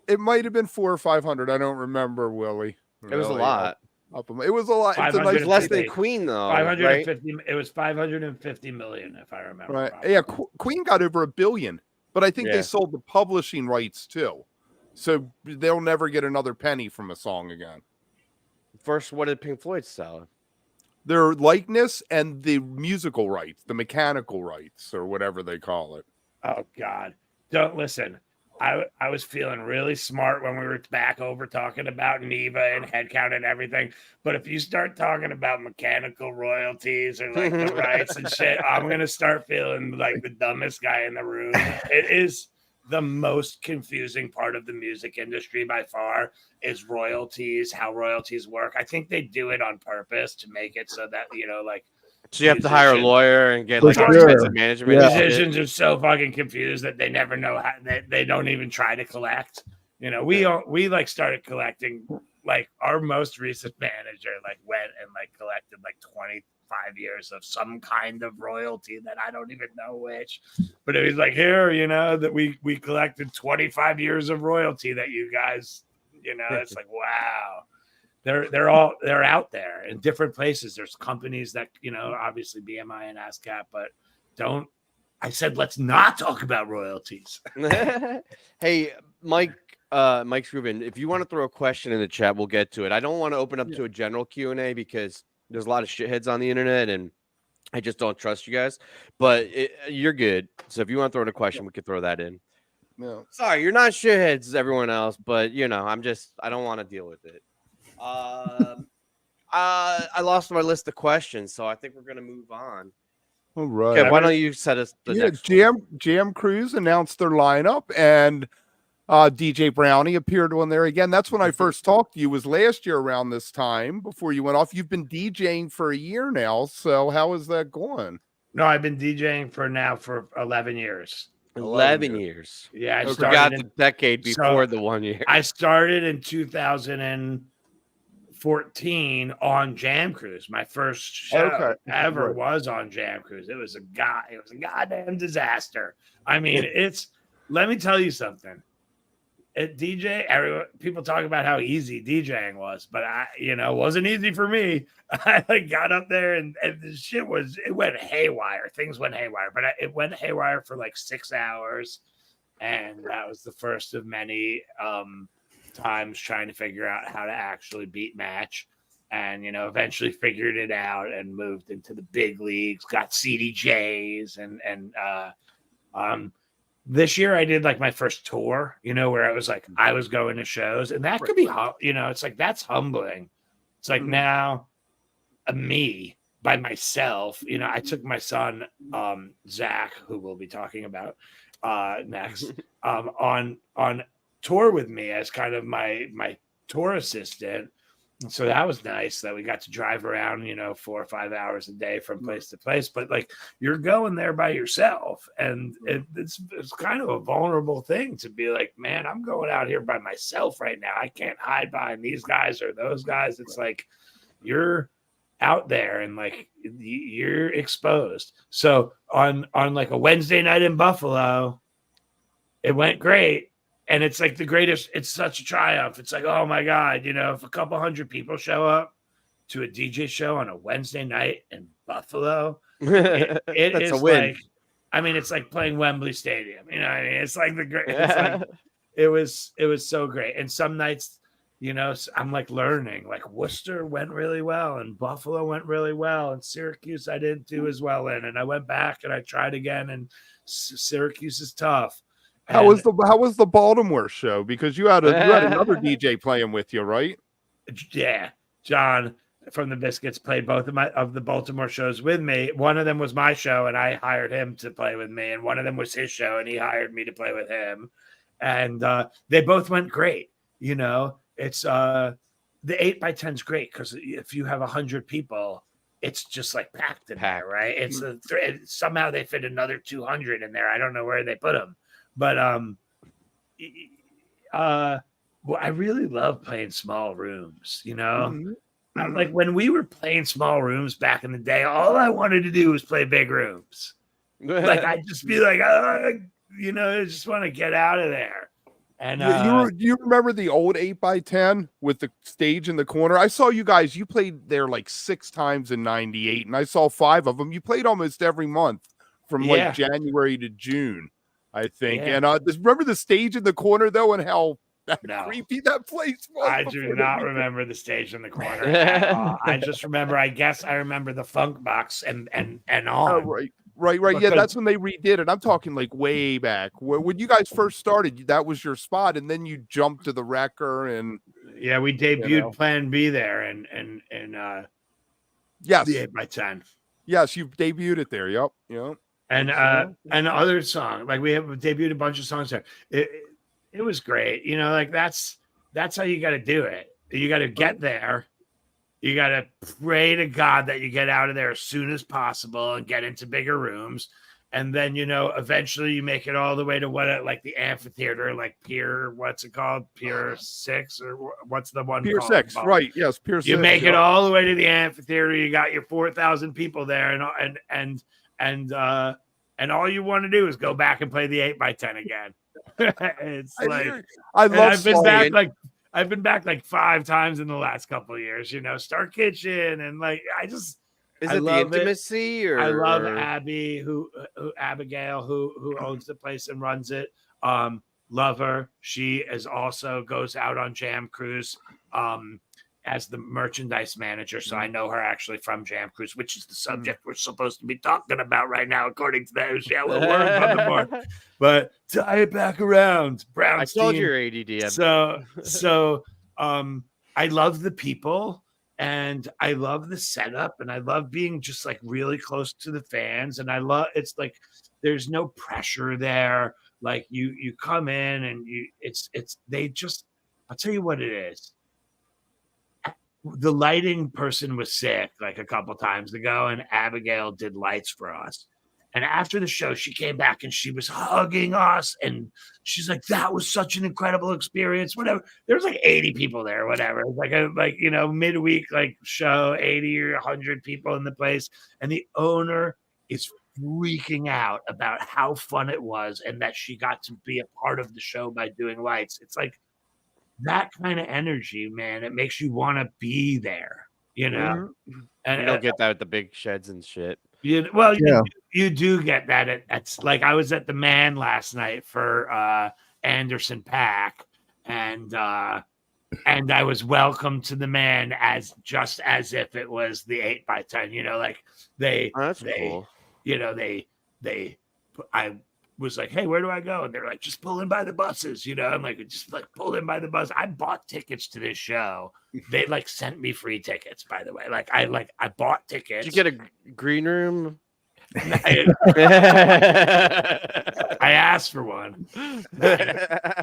It might have been 400 or 500. I don't remember, Willie. It was a lot. It was a lot. It's a nice, It's less than Queen though. 550. Right? It was 550 million, if I remember. Right. Properly. Yeah, Queen got over $1 billion, but I think Yeah. they sold the publishing rights too, so they'll never get another penny from a song again. First, what did Pink Floyd sell? Their likeness and the musical rights, the mechanical rights, or whatever they call it. Oh God! Don't listen. I was feeling really smart when we were back over talking about NIVA and Headcount and everything. But if you start talking about mechanical royalties or like the rights and shit, I'm gonna start feeling like the dumbest guy in the room. It is the most confusing part of the music industry by far is royalties, how royalties work. I think they do it on purpose to make it so that like So you have to hire a musicians. lawyer and get For like sure. expensive management. Yeah. and shit. Musicians are so fucking confused that they never know how they don't even try to collect. You know, we like started collecting. Like our most recent manager like went and like collected like 25 years of some kind of royalty that I don't even know which, but it was like, here, you know, that we collected 25 years of royalty that you guys, you know, it's like, wow. They're out there in different places. There's companies that, you know, obviously BMI and ASCAP, but I said, let's not talk about royalties. Hey, Mike Rubin, if you want to throw a question in the chat, we'll get to it. I don't want to open up to a general Q&A because there's a lot of shitheads on the internet and I just don't trust you guys, but you're good. So if you want to throw in a question, we could throw that in. No. Sorry, you're not shitheads as everyone else, but you know, I don't want to deal with it. I lost my list of questions, so I think we're gonna move on. All right. Okay, why don't you set us the next one? Jam Cruise announced their lineup, and DJ Brownie appeared on there again. That's when I first talked to you, was last year around this time before you went off. You've been DJing for a year now, so how is that going? No, I've been DJing for 11 years. 11 years. Yeah, I forgot started the decade before the 1 year. I started in 2014 on Jam Cruise. My first show ever was on Jam Cruise. It was a goddamn disaster. I mean, let me tell you something. At people talk about how easy DJing was, but it wasn't easy for me. I got up there and the shit it went haywire. Things went haywire, but it went haywire for like 6 hours. And that was the first of many times trying to figure out how to actually beat match. And, eventually figured it out and moved into the big leagues, got CDJs and this year I did like my first tour, where I was like, I was going to shows, and that could be, it's like, that's humbling. It's like now me by myself, I took my son, Zach, who we'll be talking about next, on tour with me as kind of my tour assistant. So that was nice that we got to drive around, 4 or 5 hours a day from place to place. But like, you're going there by yourself, and it's kind of a vulnerable thing to be like, man, I'm going out here by myself right now. I can't hide behind these guys or those guys. It's like you're out there and like you're exposed. So on like a Wednesday night in Buffalo, it went great. And it's like the greatest, it's such a triumph. It's like, oh my God, if a couple hundred people show up to a DJ show on a Wednesday night in Buffalo, it is a win. Like, I mean, it's like playing Wembley Stadium. It's like it was so great. And some nights, I'm like learning, like Worcester went really well and Buffalo went really well. And Syracuse, I didn't do as well in. And I went back and I tried again, and Syracuse is tough. How was the Baltimore show? Because you had another DJ playing with you, right? Yeah, John from the Biscuits played both of the Baltimore shows with me. One of them was my show, and I hired him to play with me, and one of them was his show, and he hired me to play with him. And they both went great. It's the 8x10 is great because if you have 100 people, it's just like packed in there, right? It's somehow they fit another 200 in there. I don't know where they put them. But I really love playing small rooms, Like when we were playing small rooms back in the day, all I wanted to do was play big rooms. Like I'd just be like, I just want to get out of there. And you remember the old 8x10 with the stage in the corner? I saw you played there like 6 times in '98, and I saw 5 of them. You played almost every month from like January to June, I think. Yeah. And remember the stage in the corner though, and how creepy that place was? I do not remember the stage in the corner. I just remember, I remember the funk box and on. Oh, right. Yeah, that's when they redid it. I'm talking like way back. When you guys first started, that was your spot, and then you jumped to the Wrecker, and we debuted Plan B there, and yes, the 8x10. Yes, you debuted it there. Yep. And other song, like we have debuted a bunch of songs there. It was great, like that's how you got to do it. You got to get there, You got to pray to God that you get out of there as soon as possible and get into bigger rooms. And then, eventually you make it all the way to like the amphitheater, like Pier, what's it called? Pier 6 or what's the one Pier called? 6, right. Yes, Pier 6. You make it all the way to the amphitheater. You got your 4,000 people there. And all you want to do is go back and play the 8x10 again. It's I love I've been back like 5 times in the last couple of years, Star Kitchen. And Is I it the love it. intimacy or I love Abby, Abigail, who owns the place and runs it. Love her. She is also goes out on Jam Cruise as the merchandise manager. So I know her actually from Jam Cruise, which is the subject we're supposed to be talking about right now, according to those yellow words on the board. But tie it back around, Brownstein. I told you you're ADD. So I love the people. And I love the setup, and I love being just like really close to the fans. And I love it's like there's no pressure there. Like you come in and I'll tell you what it is. The lighting person was sick like a couple times ago, and Abigail did lights for us. And after the show, she came back and she was hugging us. And she's like, that was such an incredible experience. Whatever. There was like 80 people there, whatever. It was like midweek, like show, 80 or 100 people in the place. And the owner is freaking out about how fun it was and that she got to be a part of the show by doing lights. It's like that kind of energy, man. It makes you want to be there, And you don't get that with the big sheds and shit. You do get that. It's like I was at the Man last night for Anderson Paak, and I was welcomed to the Man as if it was the 8x10. That's cool. I was like, hey, where do I go? And they're like, just pull in by the buses. I'm like, just like pull in by the bus. I bought tickets to this show. They sent me free tickets, by the way. I bought tickets. Did you get a green room? I asked for one. I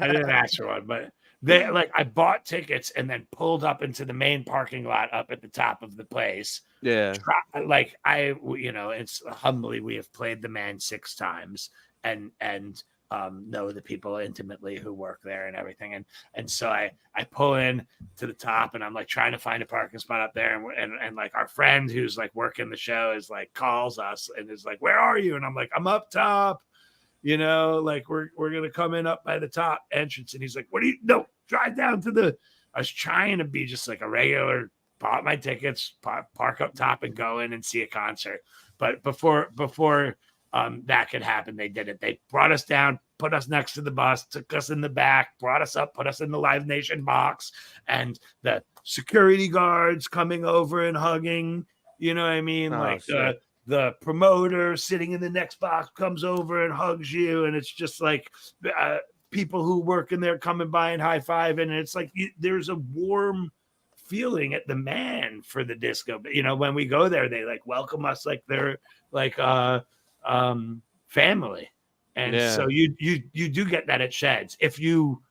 didn't ask for one, but I bought tickets and then pulled up into the main parking lot up at the top of the place. Yeah. It's humbly, we have played the Man 6 times and know the people intimately who work there and everything. And so I pull in to the top and I'm like trying to find a parking spot up there. And like our friend who's like working the show is like calls us and is like, where are you? And I'm like, I'm up top, we're going to come in up by the top entrance. And he's like, drive down to I was trying to be just like a regular, bought my tickets, park up top and go in and see a concert. But before that could happen, they did it. They brought us down, put us next to the bus, took us in the back, brought us up, put us in the Live Nation box, and the security guards coming over and hugging. You know what I mean? The promoter sitting in the next box comes over and hugs you, and it's just like people who work in there coming by and high fiving, and it's like there's a warm feeling at the Man for the disco. When we go there, they like welcome us like they're like family. And so you do get that at Sheds if you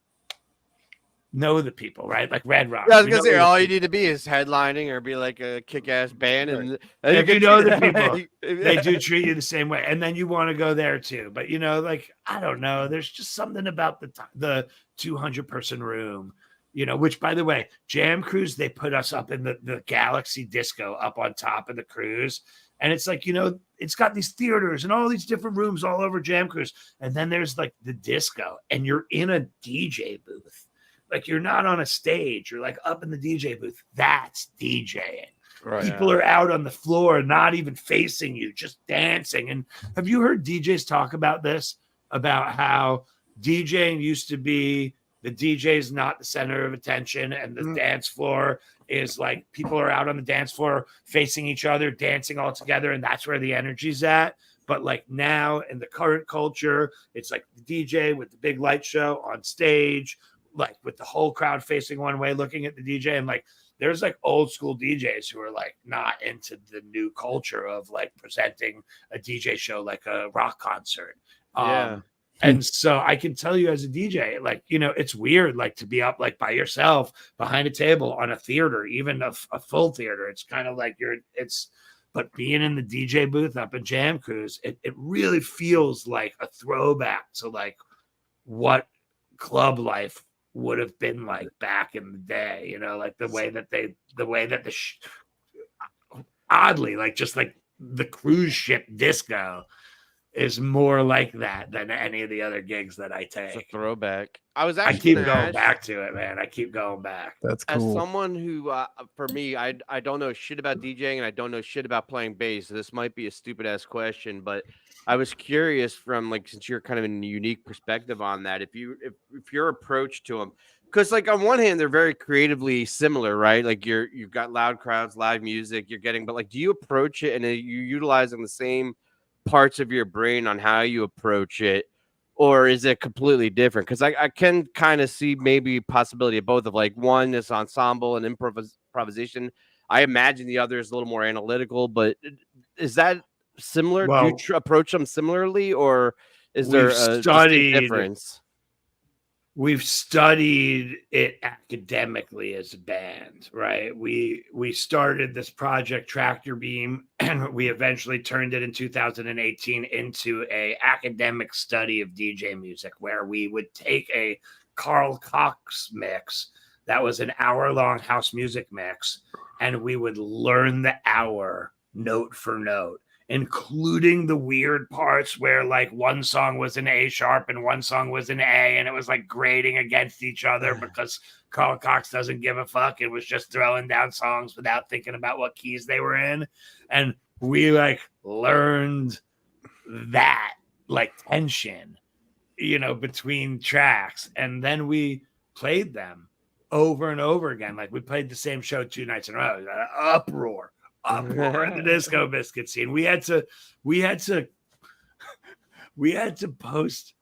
know the people, right? Like Red Rock. Yeah, I was gonna say all you need to be is headlining or be like a kick-ass band, and if you know the people, they do treat you the same way, and then you want to go there too. But I don't know. There's just something about the 200-person room, which by the way, Jam Cruise, they put us up in the Galaxy Disco up on top of the cruise. And it's like, it's got these theaters and all these different rooms all over Jam Cruise. And then there's like the disco and you're in a DJ booth. Like you're not on a stage. You're like up in the DJ booth. That's DJing. Right. People are out on the floor, not even facing you, just dancing. And have you heard DJs talk about this? About how DJing used to be the DJ's not the center of attention and the dance floor is like people are out on the dance floor facing each other, dancing all together. And that's where the energy's at. But like now in the current culture, it's like the DJ with the big light show on stage, like with the whole crowd facing one way, looking at the DJ. And like, there's like old school DJs who are like not into the new culture of like presenting a DJ show, like a rock concert. And so I can tell you as a DJ, like, you know, it's weird, like to be up like by yourself behind a table on a theater, even a full theater. It's kind of like but being in the DJ booth up at Jam Cruise, it really feels like a throwback to like what club life would have been like back in the day, you know, like the way that oddly, like just like the cruise ship disco is more like that than any of the other gigs that I take. It's a throwback. I keep going back to it, man. I keep going back. That's as cool. someone who, for me, I don't know shit about DJing and I don't know shit about playing bass. So this might be a stupid ass question, but I was curious from like, since you're kind of in a unique perspective on that, if your approach to them, because like on one hand they're very creatively similar, right? Like you've got loud crowds, loud music, but like, do you approach it and are you utilizing the same parts of your brain on how you approach it, or is it completely different? Because I can kind of see maybe possibility of both, of like one is ensemble and improvisation. I imagine the other is a little more analytical, but is that similar? Well, do you approach them similarly, or is there a distinct difference? We've studied it academically as a band, right? We started this project Tractor Beam, and we eventually turned it in 2018 into a academic study of DJ music, where we would take a Carl Cox mix that was an hour-long house music mix, and we would learn the hour note for note, including the weird parts where like one song was an A sharp and one song was an A, and it was like grading against each other because Carl Cox doesn't give a fuck. It was just throwing down songs without thinking about what keys they were in. And we like learned that like tension, you know, between tracks. And then we played them over and over again. Like we played the same show 2 nights in a row. Uproar in the Disco Biscuit scene. We had to post,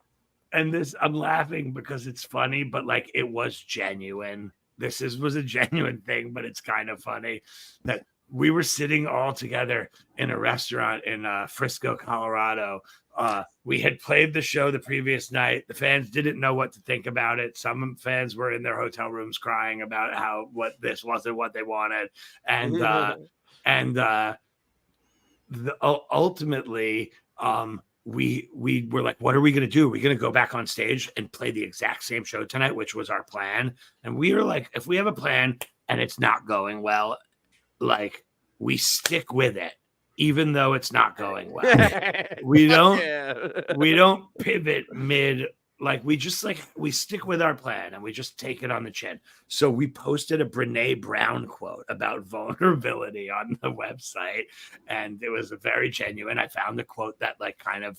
and this, I'm laughing because it's funny, but like it was genuine. Was a genuine thing, but it's kind of funny that we were sitting all together in a restaurant in Frisco, Colorado. We had played the show the previous night. The fans didn't know what to think about it. Some fans were in their hotel rooms crying about what this wasn't what they wanted. Ultimately, we were like, what are we going to do? Are we going to go back on stage and play the exact same show tonight, which was our plan? And we were like, if we have a plan and it's not going well, like we stick with it, even though it's not going well. we don't pivot mid. Like we stick with our plan and we just take it on the chin. So we posted a Brene Brown quote about vulnerability on the website, and it was very genuine. I found the quote that like kind of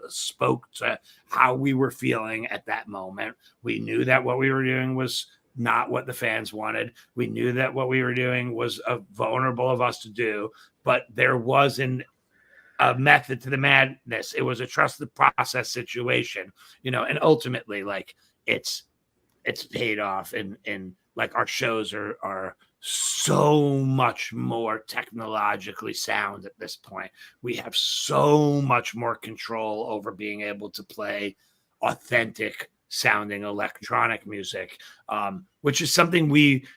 spoke to how we were feeling at that moment. We knew that what we were doing was not what the fans wanted. We knew that what we were doing was vulnerable of us to do, but there wasn't a method to the madness. It was a trust the process situation, you know, and ultimately like it's paid off, and like our shows are so much more technologically sound at this point. We have so much more control over being able to play authentic sounding electronic music, which is something we've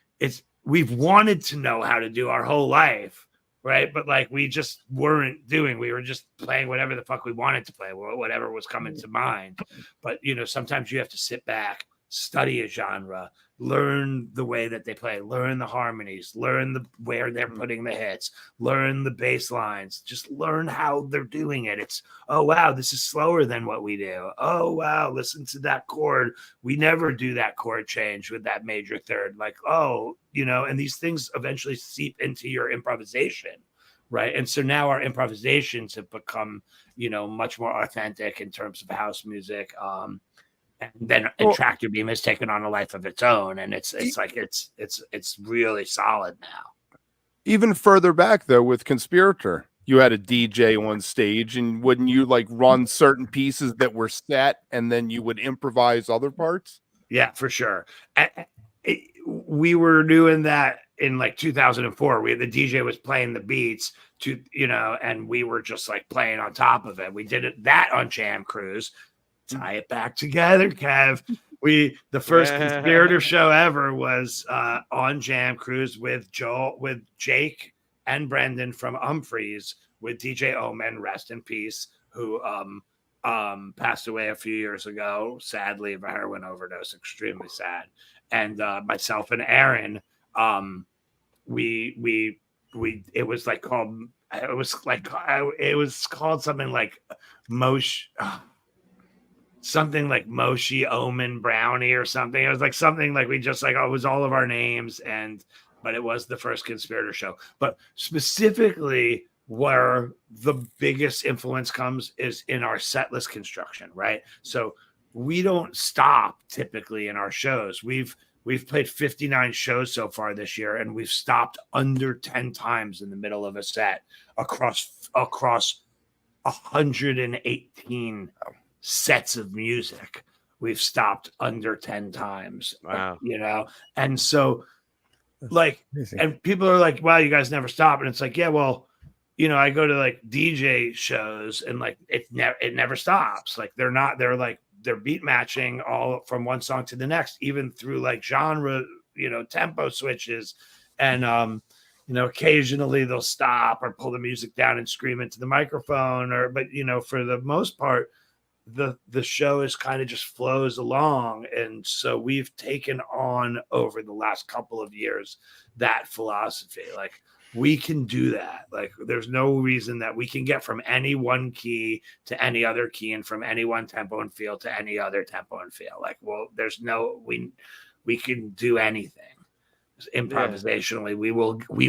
wanted to know how to do our whole life. Right. But like we just weren't doing, we were just playing whatever the fuck we wanted to play, whatever was coming to mind. But, you know, sometimes you have to sit back, study a genre, learn the way that they play, learn the harmonies, learn where they're putting the hits, learn the bass lines, just learn how they're doing it. It's, oh, wow, this is slower than what we do. Oh, wow, listen to that chord. We never do that chord change with that major third. Like, oh, you know, and these things eventually seep into your improvisation. Right. And so now our improvisations have become, you know, much more authentic in terms of house music. And then Tractor Beam has taken on a life of its own, and it's really solid now. Even further back though, with Conspirator, you had a DJ on stage, and wouldn't you like run certain pieces that were set, and then you would improvise other parts? Yeah, for sure. We were doing that in like 2004, the DJ was playing the beats to, and we were just like playing on top of it. We did that on Jam Cruise. Tie it back together, Kev. The first conspirator show ever was on Jam Cruise with Jake and Brendan from Humphreys, with DJ Omen, rest in peace, who passed away a few years ago, sadly, of a heroin overdose. Extremely sad. And myself and Aaron, it was called something like Moshi Omen Brownie or something. It was like something like we just it was all of our names, but it was the first conspirator show. But specifically, where the biggest influence comes is in our set list construction, right? So we don't stop typically in our shows. We've played 59 shows so far this year, and we've stopped under 10 times in the middle of a set across 118 sets of music. We've stopped under 10 times. Wow. And so and people are like, wow, you guys never stop. And it's like, yeah, well, I go to like DJ shows and like it never stops. Like they're beat matching all from one song to the next, even through like genre, tempo switches. And, occasionally they'll stop or pull the music down and scream into the microphone but for the most part, the show is kind of just flows along. And so we've taken on over the last couple of years that philosophy. Like we can do that. Like there's no reason that we can get from any one key to any other key and from any one tempo and feel to any other tempo and feel. Like, well, we can do anything. Improvisationally, we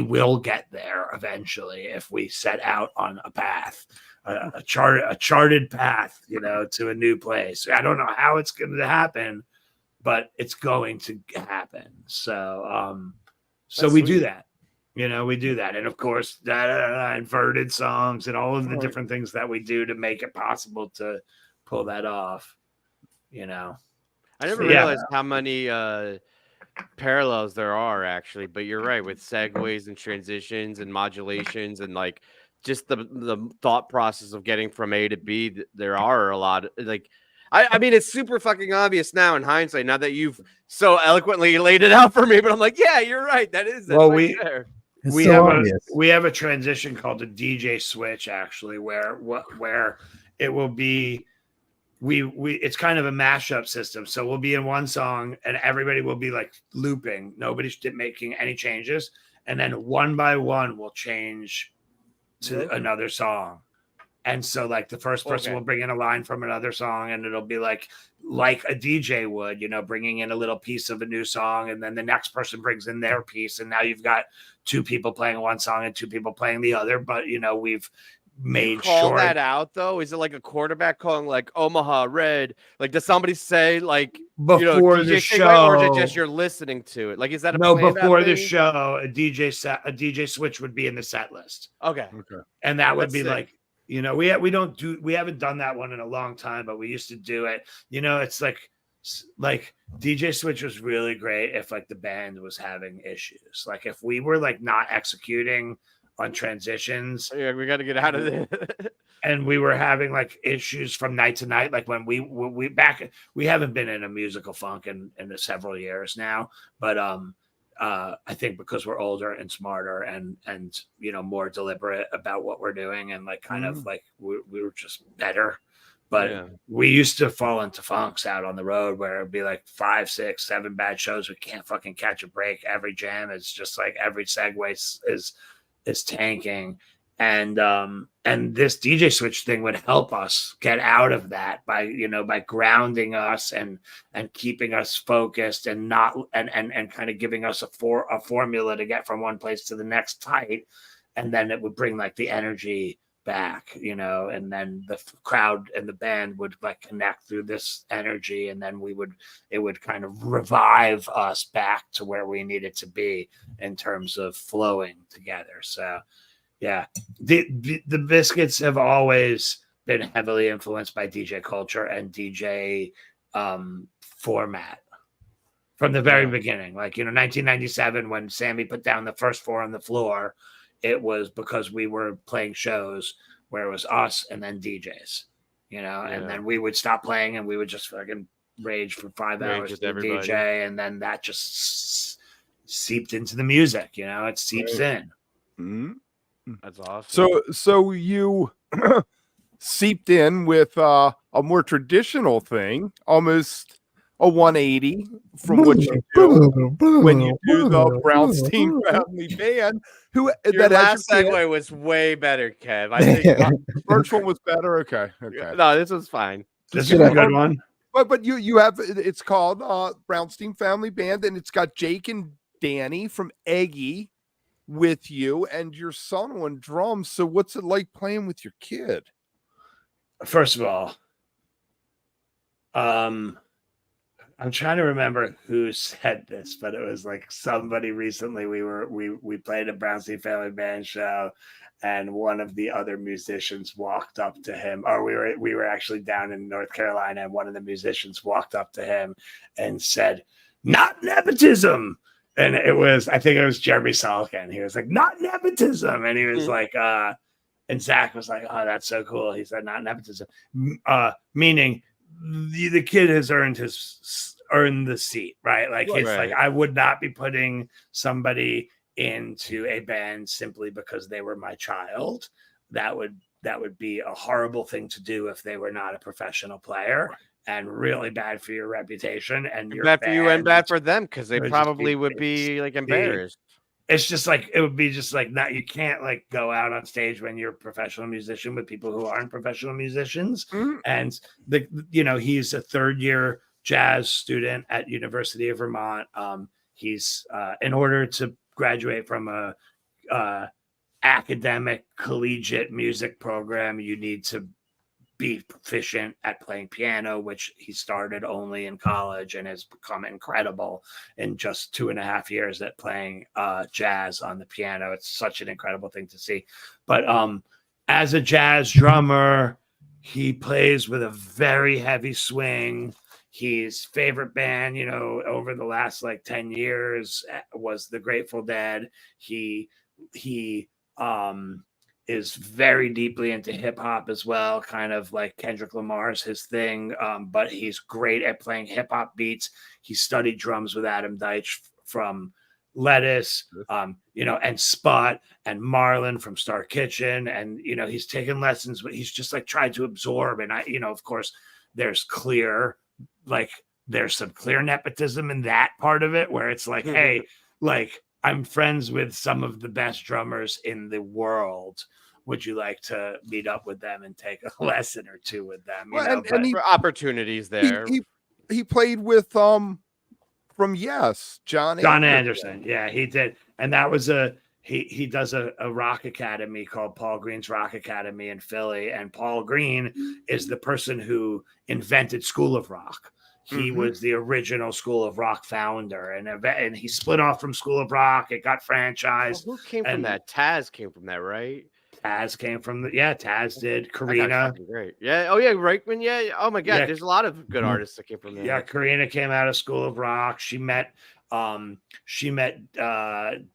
will get there eventually if we set out on a path, a charted path, to a new place. I don't know how it's going to happen, but it's going to happen. So we do that. We do that. And of course, inverted songs and all of the different things that we do to make it possible to pull that off. I never realized how many parallels there are actually, but you're right, with segues and transitions and modulations and like just the thought process of getting from A to B. There are a lot of, like, I mean, it's super fucking obvious now in hindsight, now that you've so eloquently laid it out for me, but I'm like, yeah, you're right. That's right there. We have a transition called a DJ switch, actually, where it will be it's kind of a mashup system. So we'll be in one song and everybody will be like looping. Nobody's making any changes. And then one by one we'll change to another song. And so like the first person will bring in a line from another song, and it'll be like a DJ would, bringing in a little piece of a new song. And then the next person brings in their piece. And now you've got two people playing one song and two people playing the other. But, we've made call that out though. Is it like a quarterback calling like Omaha Red? Like, does somebody say like before the show, or is it just you're listening to it? Like, is that before the show, a DJ switch would be in the set list. Okay. And that would be sick. Like, we haven't done that one in a long time, but we used to do it. It's like DJ switch was really great if like the band was having issues. Like if we were like not executing on transitions, we got to get out of there. And we were having like issues from night to night. Like when we haven't been in a musical funk in several years now, but I think because we're older and smarter and more deliberate about what we're doing, and like kind of like we were just better. But we used to fall into funks out on the road where it'd be like 5, 6, 7 bad shows. We can't fucking catch a break. Every jam is just like every segue is tanking. And this DJ switch thing would help us get out of that by grounding us and keeping us focused and not and kind of giving us a formula to get from one place to the next tight. And then it would bring like the energy back, and then the crowd and the band would like connect through this energy, and then it would kind of revive us back to where we needed to be in terms of flowing together. So yeah, the Biscuits have always been heavily influenced by DJ culture and DJ format. from the very beginning. Like, 1997, when Sammy put down the first four on the floor, it was because we were playing shows where it was us and then DJs, and then we would stop playing and we would just fucking rage for 5 hours with the DJ, and then that just seeped into the music. It seeps in. Mm-hmm. That's awesome. So you seeped in with a more traditional thing, almost a 180 from what you do when you do the Brownstein family band. Your last segue was way better, Kev. I think the first one was better. Okay. No, this was fine. This is a good one. But you have, it's called Brownstein Family Band, and it's got Jake and Danny from Eggy with you and your son on drums. So what's it like playing with your kid? First of all, I'm trying to remember who said this, but it was like somebody recently. We played a Brownstein Family Band show, and one of the other musicians walked up to him, or we were actually down in North Carolina, and one of the musicians walked up to him and said, "Not nepotism." And I think it was Jeremy Salkin. He was like, "Not nepotism," and he was like, and Zach was like, "Oh, that's so cool." He said, "Not nepotism," meaning the kid has earned the seat, right? Like it's like, I would not be putting somebody into a band simply because they were my child. That would be a horrible thing to do if they were not a professional player, and really bad for your reputation and your bad for you and bad for them, because they probably would be like embarrassed. It's just like, it would be just like, not, you can't like go out on stage when you're a professional musician with people who aren't professional musicians. And he's a third year jazz student at University of Vermont. He's in order to graduate from a academic collegiate music program, you need to be proficient at playing piano, which he started only in college and has become incredible in just 2.5 years at playing jazz on the piano. It's such an incredible thing to see. But as a jazz drummer, he plays with a very heavy swing. His favorite band, over the last like 10 years was the Grateful Dead. He is very deeply into hip hop as well, kind of like Kendrick Lamar's his thing. But he's great at playing hip hop beats. He studied drums with Adam Deitch from Lettuce, and Spot and Marlon from Star Kitchen. And, he's taken lessons, but he's just like tried to absorb. And of course there's some clear nepotism in that part of it, where it's like, hey, like, I'm friends with some of the best drummers in the world. Would you like to meet up with them and take a lesson or two with them? And opportunities there. He played with from Yes, John Anderson. Yeah, he did. And that was he does a rock academy called Paul Green's Rock Academy in Philly. And Paul Green is the person who invented School of Rock. He was the original School of Rock founder, and he split off from School of Rock. It got franchised. Who came from that? Taz came from that, right? Taz came from Taz did. Karina. Great. Yeah. Oh, yeah. Reichman. Yeah. Oh, my God. Yeah. There's a lot of good artists that came from there. Yeah. Karina came out of School of Rock. She met Dave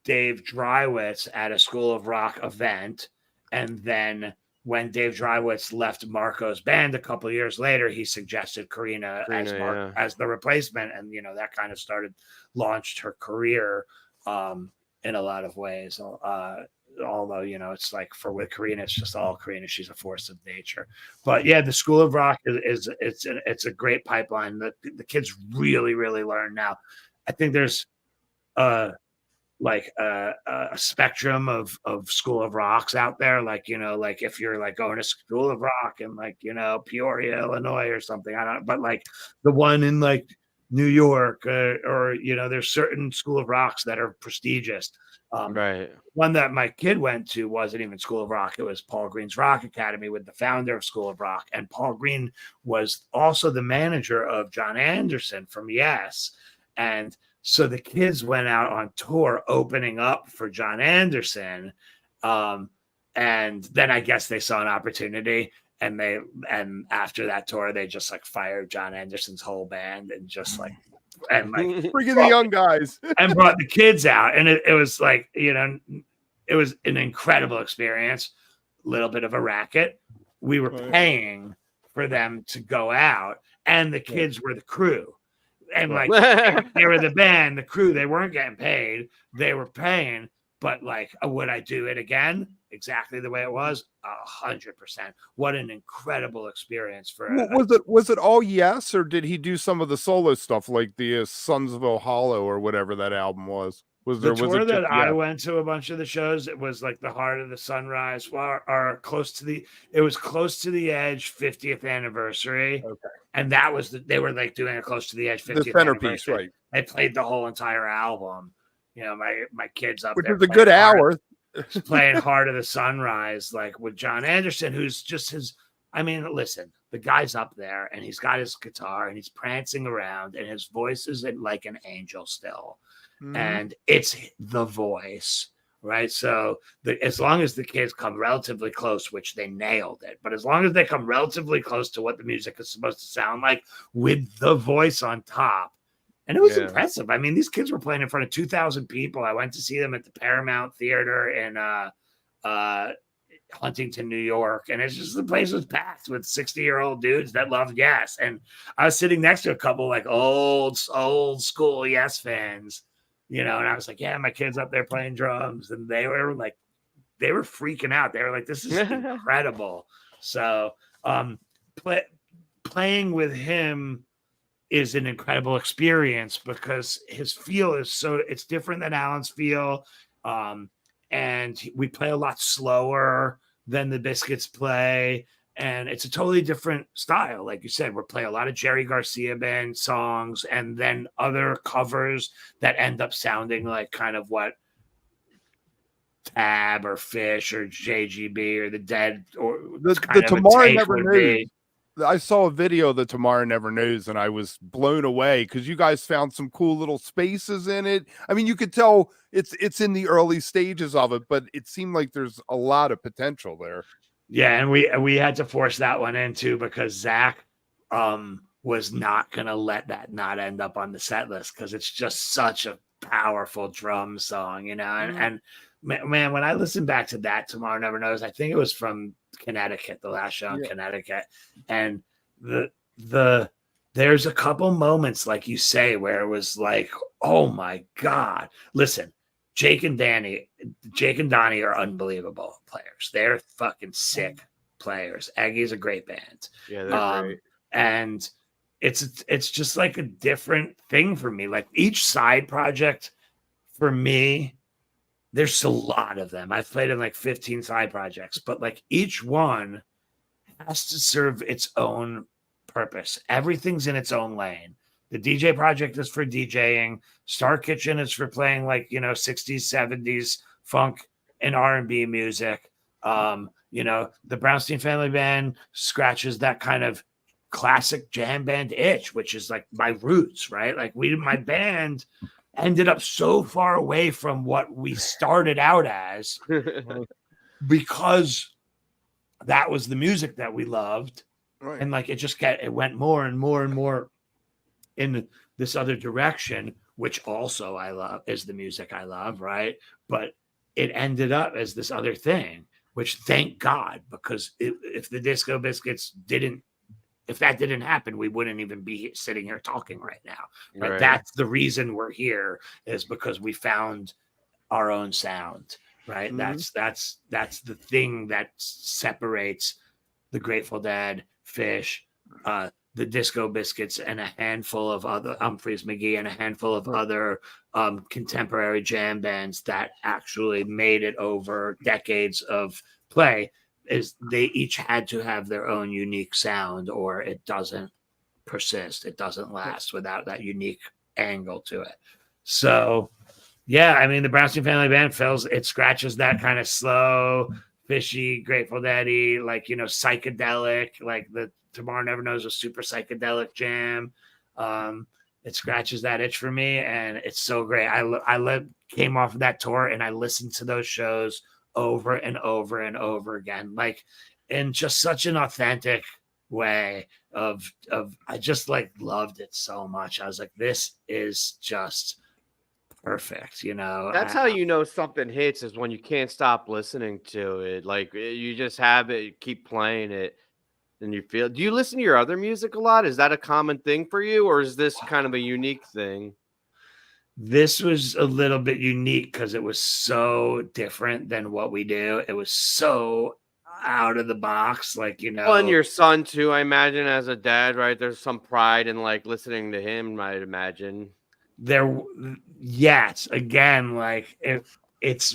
Drywitz at a School of Rock event. And then when Dave Drywitz left Marco's band a couple of years later, he suggested Karina as the replacement. And, that kind of launched her career in a lot of ways. Although, it's like with Karina, it's just all Karina. She's a force of nature. But yeah, the School of Rock it's a great pipeline that the kids really, really learn now. I think there's a spectrum of School of Rocks out there. Like, like if you're like going to School of Rock in like, Peoria, Illinois or something, but like the one in like New York or there's certain School of Rocks that are prestigious. Right. One that my kid went to wasn't even School of Rock. It was Paul Green's Rock Academy with the founder of School of Rock. And Paul Green was also the manager of John Anderson from Yes. And so the kids went out on tour opening up for John Anderson. And then I guess they saw an opportunity, and after that tour, they just like fired John Anderson's whole band and just like and like Bring in the young guys. and brought the kids out, and it was like, you know, it was an incredible experience. Little bit of a racket. We were paying for them to go out, and the kids were the crew, and like they were the band, the crew. They weren't getting paid; they were paying. But like, would I do it again? Exactly the way it was, 100%. What an incredible experience for. Was it all yes, or did he do some of the solo stuff like the Sons of Hollow or whatever that album was? Was The there tour was it that just, I went to a bunch of the shows, it was like the Heart of the Sunrise, or close to the. It was Close to the Edge 50th anniversary, Okay. and that was they were like doing a Close to the Edge 50th the centerpiece, anniversary. right? They played the whole entire album. You know, my kids up Which there was a good hour. playing Heart of the Sunrise, like with John Anderson, who's just his. I mean, listen, the guy's up there and he's got his guitar and he's prancing around, and his voice is like an angel still. And it's the voice, right? So as long as the kids come relatively close, which they nailed it, but as long as they come relatively close to what the music is supposed to sound like with the voice on top, and it was impressive. I mean, these kids were playing in front of 2,000 people. I went to see them at the Paramount Theater in Huntington, New York, and it's just the place was packed with 60-year-old dudes that loved Yes. And I was sitting next to a couple like old school Yes fans. You know, and I was like, yeah, my kid's up there playing drums. And they were freaking out. They were like, this is incredible. So playing with him is an incredible experience because his feel is it's different than Alan's feel. And we play a lot slower than the Biscuits play. And it's a totally different style. Like you said, we're playing a lot of Jerry Garcia band songs and then other covers that end up sounding like kind of what Tab or Fish or JGB or The Dead or the Tomorrow Never Knows. I saw a video of the Tomorrow Never Knows, and I was blown away because you guys found some cool little spaces in it. I mean, you could tell it's in the early stages of it, but it seemed like there's a lot of potential there. Yeah, and we had to force that one in too because Zach was not gonna let that not end up on the set list because it's just such a powerful drum song, you know. And man, when I listen back to that Tomorrow Never Knows, I think it was from Connecticut, the last show in Connecticut, and there's a couple moments like you say where it was like, oh my god, listen. Jake and Donnie are unbelievable players. They're fucking sick players. Aggie's a great band. Yeah, they're great. And it's just like a different thing for me. Like each side project for me, there's a lot of them. I've played in like 15 side projects, but like each one has to serve its own purpose. Everything's in its own lane. The DJ project is for DJing. Star Kitchen is for playing like, you know, 60s, 70s funk and R&B music. You know, the Brownstein Family Band scratches that kind of classic jam band itch, which is like my roots, right? Like my band ended up so far away from what we started out as because that was the music that we loved. Right. And like it went more and more and more in this other direction, which also I love is the music I love, right? But it ended up as this other thing, which thank God, because if the Disco Biscuits if that didn't happen, we wouldn't even be sitting here talking right now. Right? That's the reason we're here is because we found our own sound, right? Mm-hmm. That's the thing that separates the Grateful Dead, Fish, the Disco Biscuits, and a handful of other Humphreys McGee and a handful of other contemporary jam bands that actually made it over decades of play. Is they each had to have their own unique sound, or it doesn't persist. It doesn't last without that unique angle to it. So, yeah, I mean, the Brownstein Family Band it scratches that kind of slow, fishy, Grateful Dead-y, like, you know, psychedelic, like the Tomorrow Never Knows a super psychedelic jam. It scratches that itch for me, and it's so great. I came off of that tour, and I listened to those shows over and over and over again, like in just such an authentic way of I just like loved it so much. I was like, this is just perfect, you know. That's how you know something hits, is when you can't stop listening to it. Like you just have it, you keep playing it, and you feel. Do you listen to your other music a lot? Is that a common thing for you, or is this kind of a unique thing? This was a little bit unique because it was so different than what we do. It was so out of the box, like, you Well, and know. your son too, I imagine, as a dad, right? There's some pride in like listening to him, I'd imagine. There, yes, again, like it's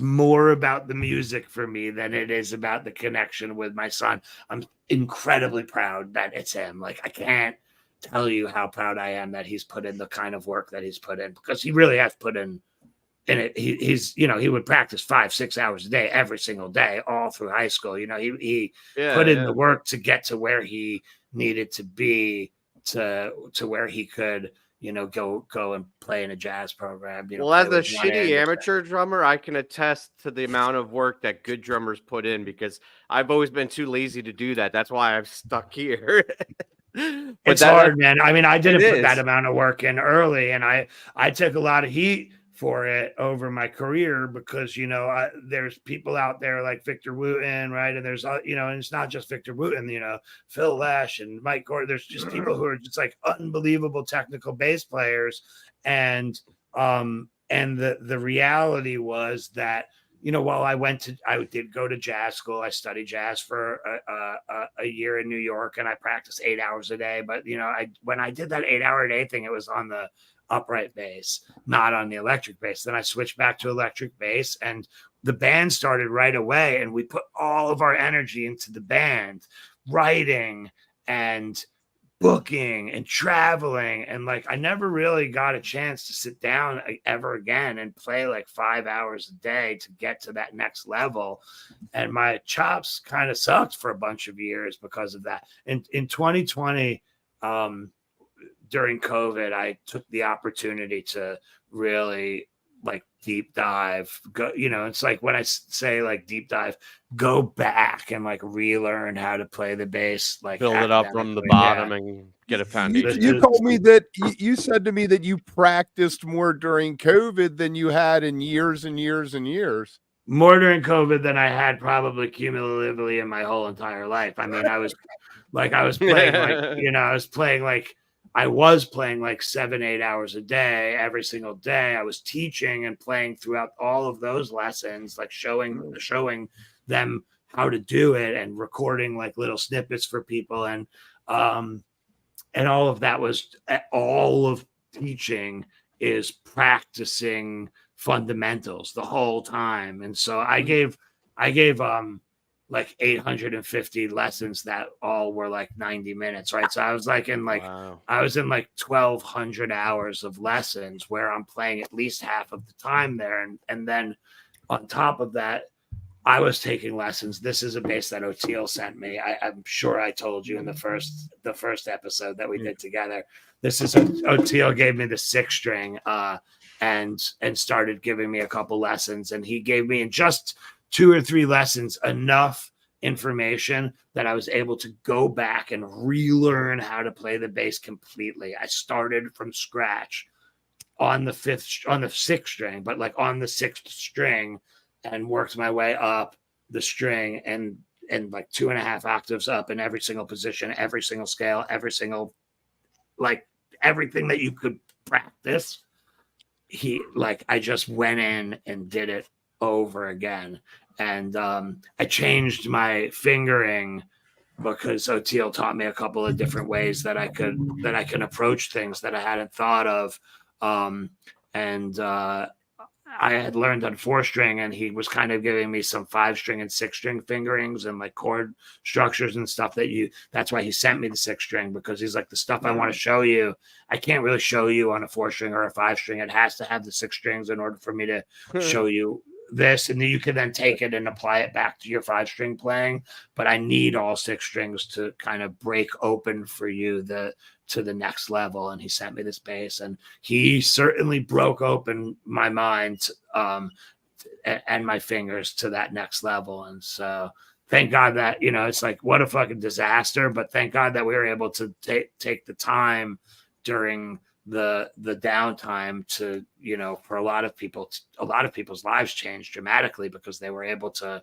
more about the music for me than it is about the connection with my son. I'm incredibly proud that it's him. Like, I can't tell you how proud I am that he's put in the kind of work that he's put in, because he really has put in it. He's, you know, he would practice 5-6 hours a day every single day all through high school. You know, he put in the work to get to where he needed to be, to where he could, you know, go and play in a jazz program. You know, Well, as play a with one shitty hand. amateur drummer, I can attest to the amount of work that good drummers put in, because I've always been too lazy to do that. That's why I've stuck here. But It's that, hard, man. I mean, I didn't put that is. amount of work in early, and I took a lot of heat for it over my career, because, you know, there's people out there like Victor Wooten, right? And there's, you know, and it's not just Victor Wooten, you know, Phil Lesh and Mike Gordon. There's just people who are just like unbelievable technical bass players. And the reality was that, you know, while I did go to jazz school, I studied jazz for a year in New York, and I practiced 8 hours a day. But, you know, when I did that 8 hour a day thing, it was on the upright bass, not on the electric bass. Then I switched back to electric bass, and the band started right away. And we put all of our energy into the band, writing and booking and traveling. And like, I never really got a chance to sit down ever again and play like 5 hours a day to get to that next level. And my chops kind of sucked for a bunch of years because of that. And in 2020, during COVID, I took the opportunity to really like deep dive. Go, you know, it's like when I say like deep dive, go back and like relearn how to play the bass, like Build it up from the academically. bottom and get a foundation. You told me that you said to me that you practiced more during COVID than you had in years and years and years. More during COVID than I had probably cumulatively in my whole entire life. I mean, I was playing like, you know, I was playing like 7-8 hours a day, every single day. I was teaching and playing throughout all of those lessons, like showing them how to do it, and recording like little snippets for people. And all of that was, all of teaching is practicing fundamentals the whole time. And so I gave like 850 lessons that all were like 90 minutes, right? So I was like in like, Wow. I was in like 1,200 hours of lessons, where I'm playing at least half of the time there. And then on top of that, I was taking lessons. This is a bass that Oteil sent me. I'm sure I told you in the first episode that we did together. This is Oteil gave me the 6-string and started giving me a couple lessons. And he gave me, in just 2 or 3 lessons, enough information that I was able to go back and relearn how to play the bass completely. I started from scratch on the 6th string, but like on the 6th string, and worked my way up the string and like 2.5 octaves up in every single position, every single scale, every single, like everything that you could practice. I just went in and did it over again. And I changed my fingering because Oteil taught me a couple of different ways that I can approach things that I hadn't thought of. I had learned on 4-string, and he was kind of giving me some 5-string and 6-string fingerings and like chord structures and stuff that's why he sent me the 6-string, because he's like, the stuff I want to show you, I can't really show you on a 4-string or a 5-string. It has to have the 6 strings in order for me to show you this. And then you can then take it and apply it back to your 5-string playing. But I need all 6 strings to kind of break open for you to the next level. And he sent me this bass, and he certainly broke open my mind and my fingers to that next level. And so thank God that, it's like, what a fucking disaster, but thank God that we were able to take the time during the downtime to, for a lot of people's lives changed dramatically because they were able to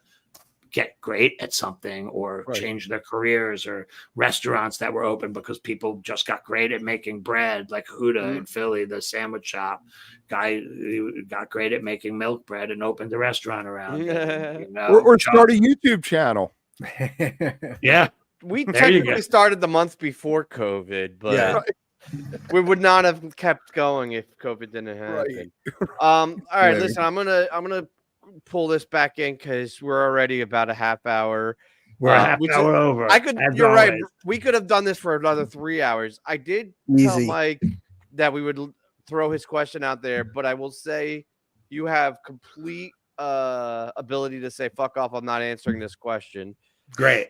get great at something or change their careers, or restaurants that were open because people just got great at making bread, like Huda in Philly, the sandwich shop guy got great at making milk bread and opened a restaurant around it, or start a YouTube channel. Yeah. We technically started the month before COVID, but we would not have kept going if COVID didn't happen. All right, listen, I'm gonna pull this back in because we're already about a half hour. We're a half hour over. You're right. We could have done this for another 3 hours. I did tell Mike that we would throw his question out there, but I will say you have complete ability to say fuck off. I'm not answering this question. Great.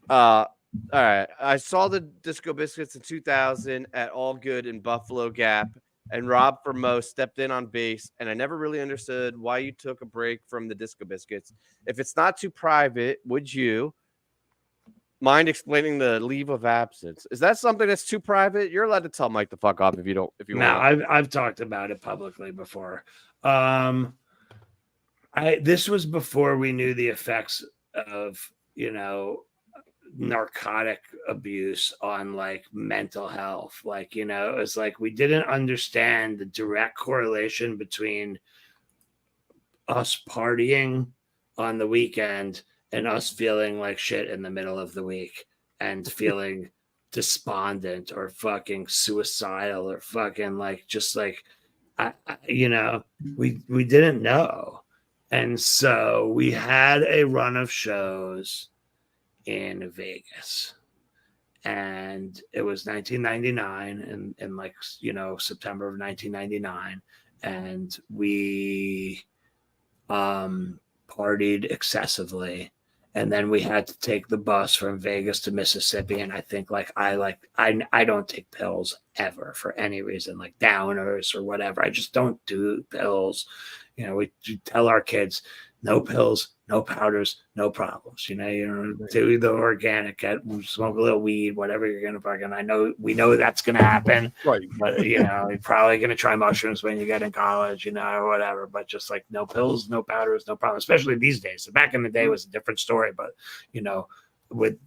All right. I saw the Disco Biscuits in 2000 at All Good in Buffalo Gap, and Rob Fermo stepped in on bass, and I never really understood why you took a break from the Disco Biscuits. If it's not too private, would you mind explaining the leave of absence? Is that something that's too private? You're allowed to tell Mike to fuck off if you want. No, I've talked about it publicly before. This was before we knew the effects of, narcotic abuse on like mental health. Like, it was like we didn't understand the direct correlation between us partying on the weekend and us feeling like shit in the middle of the week and feeling despondent or fucking suicidal or fucking like just like we didn't know. And so we had a run of shows in Vegas, and it was 1999 and like September of 1999, and we partied excessively, and then we had to take the bus from Vegas to Mississippi. And I think I don't take pills ever for any reason, like downers or whatever. I just don't do pills. We tell our kids no pills, no powders, no problems. Do the organic, smoke a little weed, whatever you're gonna fucking. We know that's gonna happen, right? But you're probably gonna try mushrooms when you get in college, or whatever. But just like no pills, no powders, no problem. Especially these days. So back in the day was a different story, but with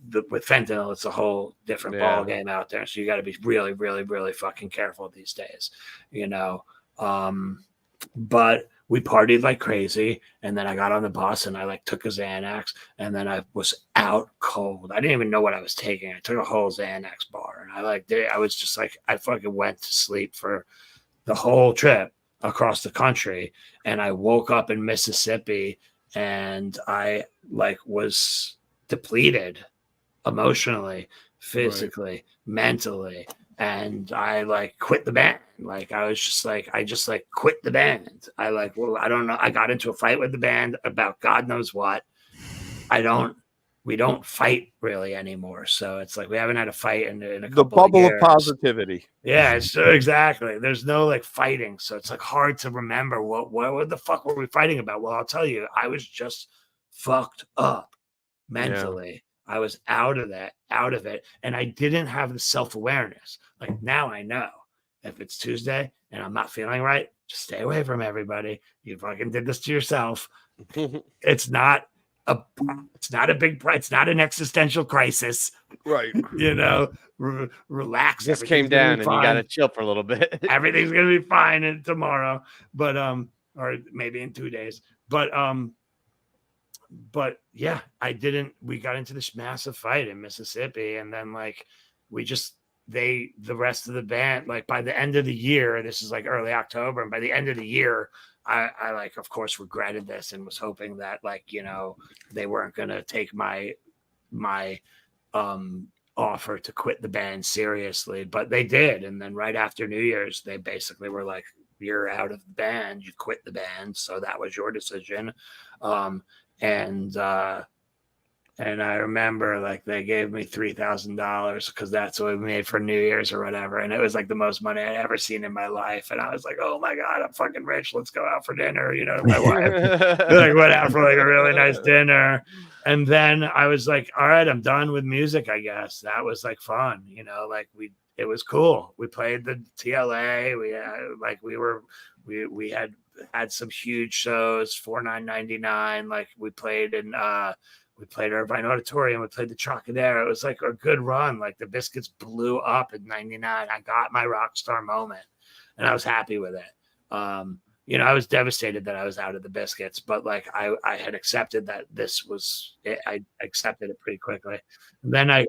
fentanyl, it's a whole different ball game out there. So you got to be really, really, really fucking careful these days. But we partied like crazy, and then I got on the bus and I like took a Xanax, and then I was out cold. I didn't even know what I was taking. I took a whole Xanax bar, and I was just like, I fucking went to sleep for the whole trip across the country, and I woke up in Mississippi, and I like was depleted emotionally, physically, mentally. And I like quit the band. Like I just quit the band. I don't know. I got into a fight with the band about God knows what. We don't fight really anymore. So it's like we haven't had a fight in a couple the bubble of years. Of positivity. Yeah, so exactly. There's no like fighting. So it's like hard to remember what the fuck were we fighting about? Well, I'll tell you, I was just fucked up mentally. Yeah. I was out of it. And I didn't have the self-awareness. Like now I know if it's Tuesday and I'm not feeling right, just stay away from everybody. You fucking did this to yourself. It's not an existential crisis. Right. Relax. Just came down and you got to chill for a little bit. Everything's going to be fine tomorrow, but, or maybe in 2 days, but yeah, we got into this massive fight in Mississippi, and then like the rest of the band, like by the end of the year, this is like early October, and by the end of the year, I like, of course, regretted this and was hoping that like, they weren't going to take my offer to quit the band seriously, but they did. And then right after New Year's, they basically were like, you're out of the band, you quit the band. So that was your decision. And And I remember like they gave me $3,000 because that's what we made for New Year's or whatever. And it was like the most money I'd ever seen in my life. And I was like, oh my God, I'm fucking rich. Let's go out for dinner. You know, my wife like went out for like a really nice dinner. And then I was like, all right, I'm done with music, I guess. That was like fun, you know, like it was cool. We played the TLA. We had some huge shows for $9.99. Like we played Irvine Auditorium. We played the Trocadero. It was like a good run. Like the Biscuits blew up in '99. I got my rock star moment, and I was happy with it. You know, I was devastated that I was out of the Biscuits, but like I had accepted that this was it. I accepted it pretty quickly. And then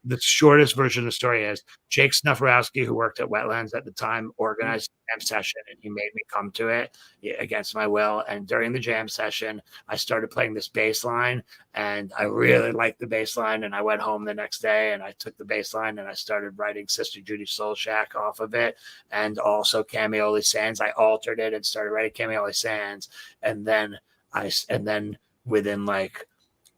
the shortest version of the story is Jake Snufferowski, who worked at Wetlands at the time, organized a jam session, and he made me come to it against my will. And during the jam session, I started playing this bass line, and I really liked the bass line. And I went home the next day, and I took the bass line, and I started writing Sister Judy's Soul Shack off of it, and also Camioli Sands. I altered it and started writing Camioli Sands, and then within like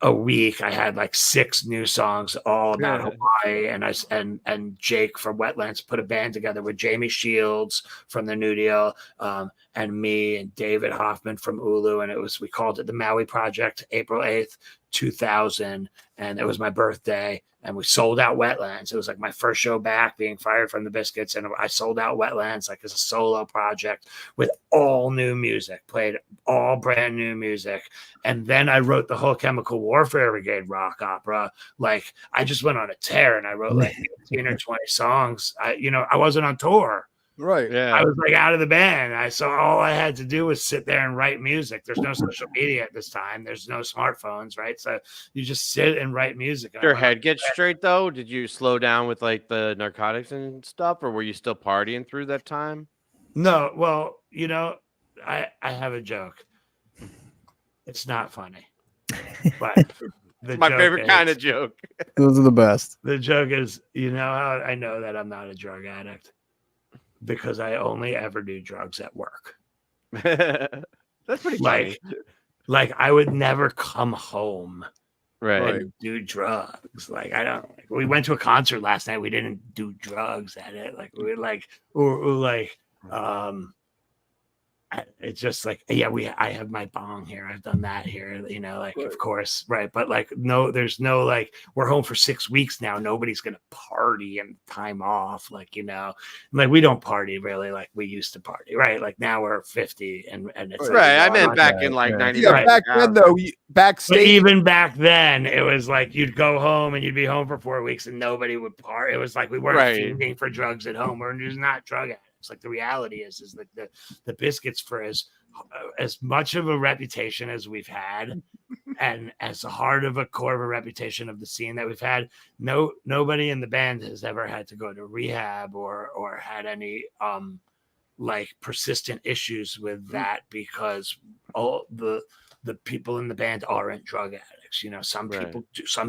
a week, I had like 6 new songs all about Hawaii, and Jake from Wetlands put a band together with Jamie Shields from the New Deal, and me and David Hoffman from Ulu, and we called it the Maui Project, April 8th, 2000, and it was my birthday, and we sold out Wetlands. It was like my first show back, being fired from the Biscuits, and I sold out Wetlands like as a solo project with all new music, played all brand new music. And then I wrote the whole Chemical Warfare Brigade rock opera. Like I just went on a tear, and I wrote like 15 or 20 songs. I wasn't on tour. Right. Yeah. I was like out of the band. So all I had to do was sit there and write music. There's no social media at this time. There's no smartphones, right? So you just sit and write music. Did your head get straight though? Did you slow down with like the narcotics and stuff, or were you still partying through that time? No, well, you know, I have a joke. It's not funny, but It's my favorite kind of joke. Those are the best. The joke is, you know how I know that I'm not a drug addict? Because I only ever do drugs at work. That's pretty funny. Like I would never come home Right. and do drugs. Like I don't. Like, we went to a concert last night. We didn't do drugs at it. Like we it's just like, yeah, I have my bong here. I've done that here, you know, like, of course. Right. But like, no, there's no, like, we're home for 6 weeks now. Nobody's going to party and time off. Like, you know, like we don't party really like we used to party. Right. Like now we're 50 and it's right. Like, I meant back in like 90. Yeah, back then though, backstage. But even back then, it was like you'd go home and you'd be home for 4 weeks and nobody would party. It was like we weren't fiending for drugs at home. We're just not drug addicts. Like the reality is like the Biscuits, for as much of a reputation as we've had, and as hard of a core of a reputation of the scene that we've had, nobody in the band has ever had to go to rehab or had any like persistent issues with that, because all the people in the band aren't drug addicts. You know, some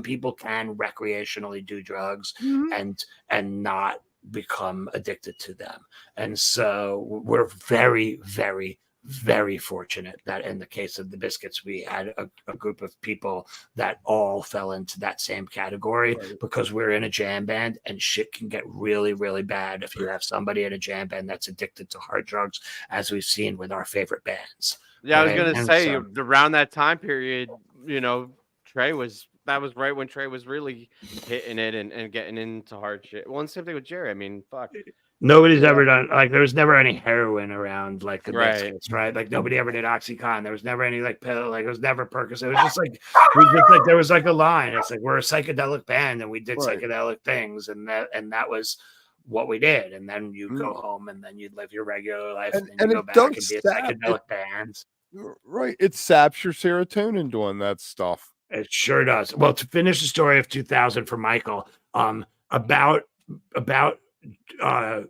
people can recreationally do drugs and not become addicted to them. And so we're very, very, very fortunate that in the case of the Biscuits, we had a group of people that all fell into that same category, because we're in a jam band and shit can get really, really bad if you have somebody in a jam band that's addicted to hard drugs, as we've seen with our favorite bands. Yeah, right? I was going to say, around that time period, you know, that was right when Trey was really hitting it and getting into hard shit. Well, and same thing with Jerry. I mean, fuck. Nobody's ever done, like, there was never any heroin around, like, the Biscuits, right? Like, nobody ever did Oxycontin. There was never any, like, pill. Like, it was never Percocet. It was just, like, there was, like, a line. It's like, we're a psychedelic band, and we did psychedelic things, and that was what we did. And then you go home, and then you'd live your regular life, and then you go back and be a psychedelic band. Right. It saps your serotonin doing that stuff. It sure does. Well, to finish the story of 2000 for Michael, about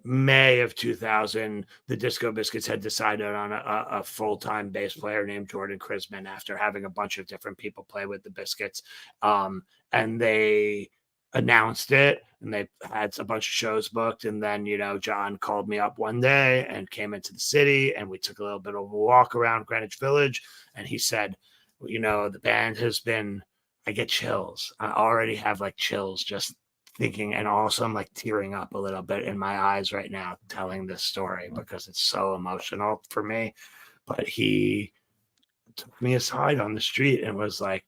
May of 2000, the Disco Biscuits had decided on a full-time bass player named Jordan Chrisman after having a bunch of different people play with the Biscuits. And they announced it, and they had a bunch of shows booked. And then, you know, John called me up one day and came into the city, and we took a little bit of a walk around Greenwich Village. And he said, you know, the band has been I get chills. I already have like chills just thinking, and also I'm like tearing up a little bit in my eyes right now telling this story because it's so emotional for me. But he took me aside on the street and was like,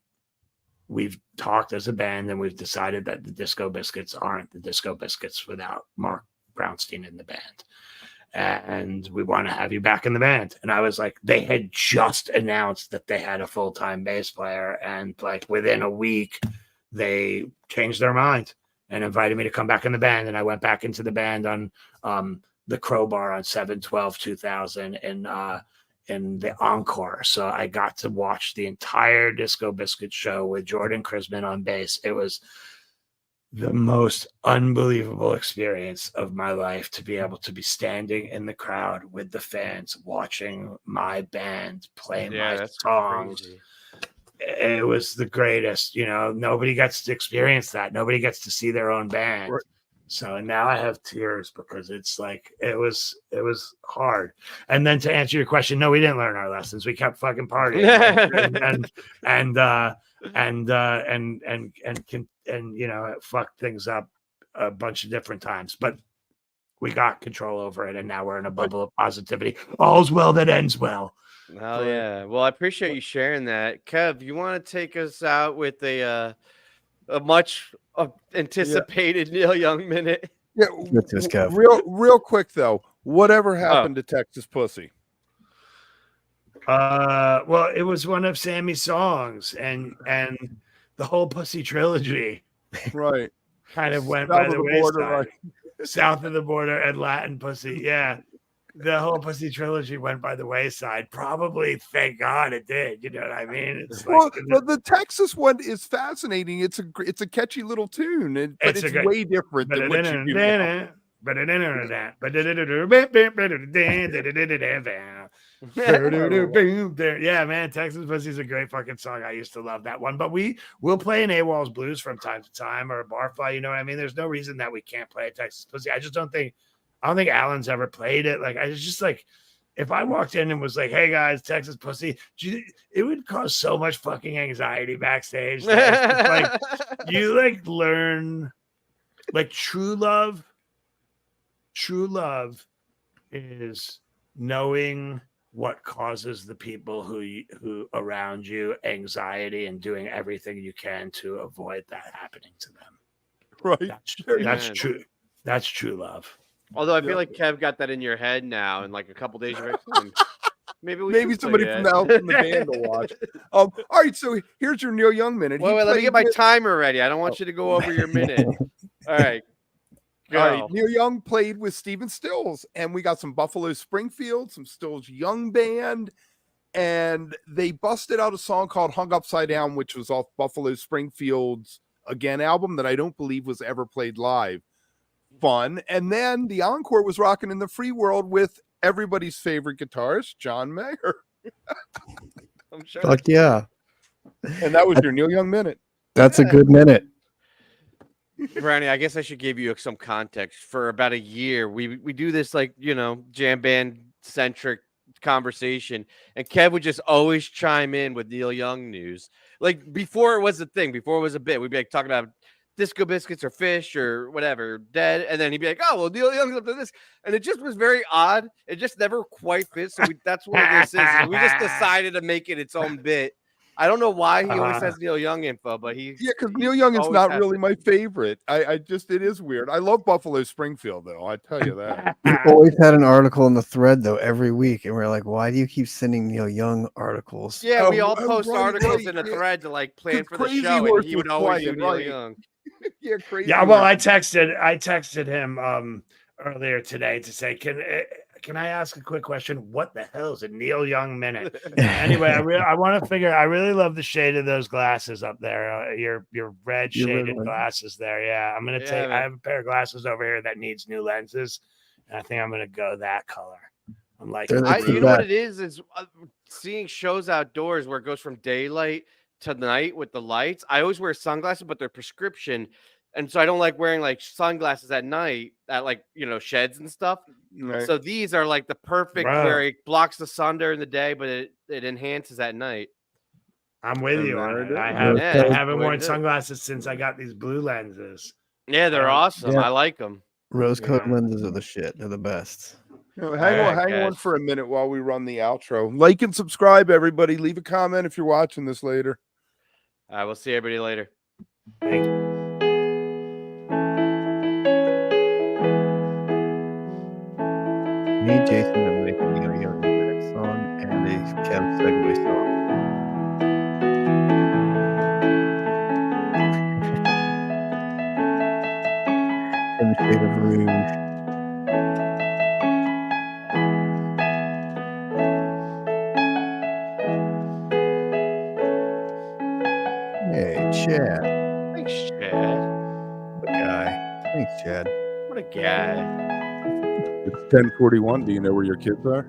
we've talked as a band and we've decided that the Disco Biscuits aren't the Disco Biscuits without Marc Brownstein in the band. And we want to have you back in the band. And I was like, they had just announced that they had a full-time bass player. And like within a week, they changed their mind and invited me to come back in the band. And I went back into the band on the Crowbar on 7/12/2000 in the Encore. So I got to watch the entire Disco Biscuit show with Jordan Chrisman on bass. It was the most unbelievable experience of my life to be able to be standing in the crowd with the fans watching my band play my songs. Crazy. It was the greatest. Nobody gets to experience that. Nobody gets to see their own band. Right. So now I have tears because it's like it was hard. And then to answer your question, no, we didn't learn our lessons. We kept fucking partying and it fucked things up a bunch of different times. But we got control over it, and now we're in a bubble of positivity. All's well that ends well. Oh yeah. Well, I appreciate you sharing that. Kev, you want to take us out with a much anticipated Neil Young minute? Yeah, real quick though. Whatever happened to Texas Pussy? Well, it was one of Sammy's songs, and the whole Pussy trilogy, right, kind of went by the wayside. South of the border and Latin Pussy, yeah. The whole Pussy trilogy went by the wayside. Probably, thank God it did. You know what I mean? It's like, the Texas one is fascinating. It's a catchy little tune, but it's way different than what you do now. Yeah, man, Texas Pussy is a great fucking song. I used to love that one. But we'll play an AWOL's Blues from time to time, or a Barfly. You know what I mean? There's no reason that we can't play a Texas Pussy. I don't think Alan's ever played it. Like, I was just like, if I walked in and was like, "Hey guys, Texas Pussy," it would cause so much fucking anxiety backstage. Like, you like learn, like true love. True love is knowing what causes the people who around you anxiety and doing everything you can to avoid that happening to them. Right. That's true. That's true love. Although I feel like Kev got that in your head now, in like a couple days, you're like, maybe somebody from the band will watch. All right, so here's your Neil Young minute. Wait, let me get my timer ready. I don't want you to go over your minute. All right. Go. All right, Neil Young played with Stephen Stills, and we got some Buffalo Springfield, some Stills Young Band, and they busted out a song called Hung Upside Down, which was off Buffalo Springfield's Again album that I don't believe was ever played live. Fun. And then the encore was rocking in the free world with everybody's favorite guitarist, John Mayer. I'm sure. Fuck yeah. And that was your Neil Young minute. That's a good minute. Brownie, I guess I should give you some context. For about a year, we do this like, jam band centric conversation, and Kev would just always chime in with Neil Young news. Like before it was a thing, before it was a bit, we'd be like talking about Disco Biscuits or Fish or whatever, Dead, and then he'd be like, "Oh, well, Neil Young's up to this," and it just was very odd. It just never quite fits. So that's what this is. We just decided to make it its own bit. I don't know why he always has Neil Young info, but because Neil Young is not really my favorite. It is weird. I love Buffalo Springfield though. I tell you that. You always had an article in the thread though every week, and we're like, why do you keep sending Neil Young articles? Yeah, we all post articles in a thread to like plan for the show, and he would always do Neil Young. Yeah, crazy. Yeah, well, I texted him earlier today to say, can I ask a quick question? What the hell is a Neil Young minute? Anyway, I want to figure. I really love the shade of those glasses up there. Your red shaded glasses there. Yeah, I'm gonna take. I have a pair of glasses over here that needs new lenses, and I think I'm gonna go that color. I'm like, you know what it is seeing shows outdoors where it goes from daylight to night with the lights. I always wear sunglasses, but they're prescription. And so I don't like wearing like sunglasses at night at like, sheds and stuff. Right. So these are like the perfect where it blocks the sun during the day, but it enhances at night. I'm with And you on there it. it I is. have Yeah, I that's haven't the way worn to do it. sunglasses since I got these blue lenses. Yeah, they're awesome. Yeah. I like them. Rose colored Yeah. lenses are the shit. They're the best. Hang All on, right, hang on guys. for a minute while we run the outro. Like and subscribe, everybody. Leave a comment if you're watching this later. All right, we'll see everybody later. Thank you. Me, Jason, and Mike are gonna give a minute song and a Kev segue song. In the shade of rouge. Hey, Chad. Thanks, Chad. What a guy. Thanks, Chad. What a guy. It's 10:41. Do you know where your kids are?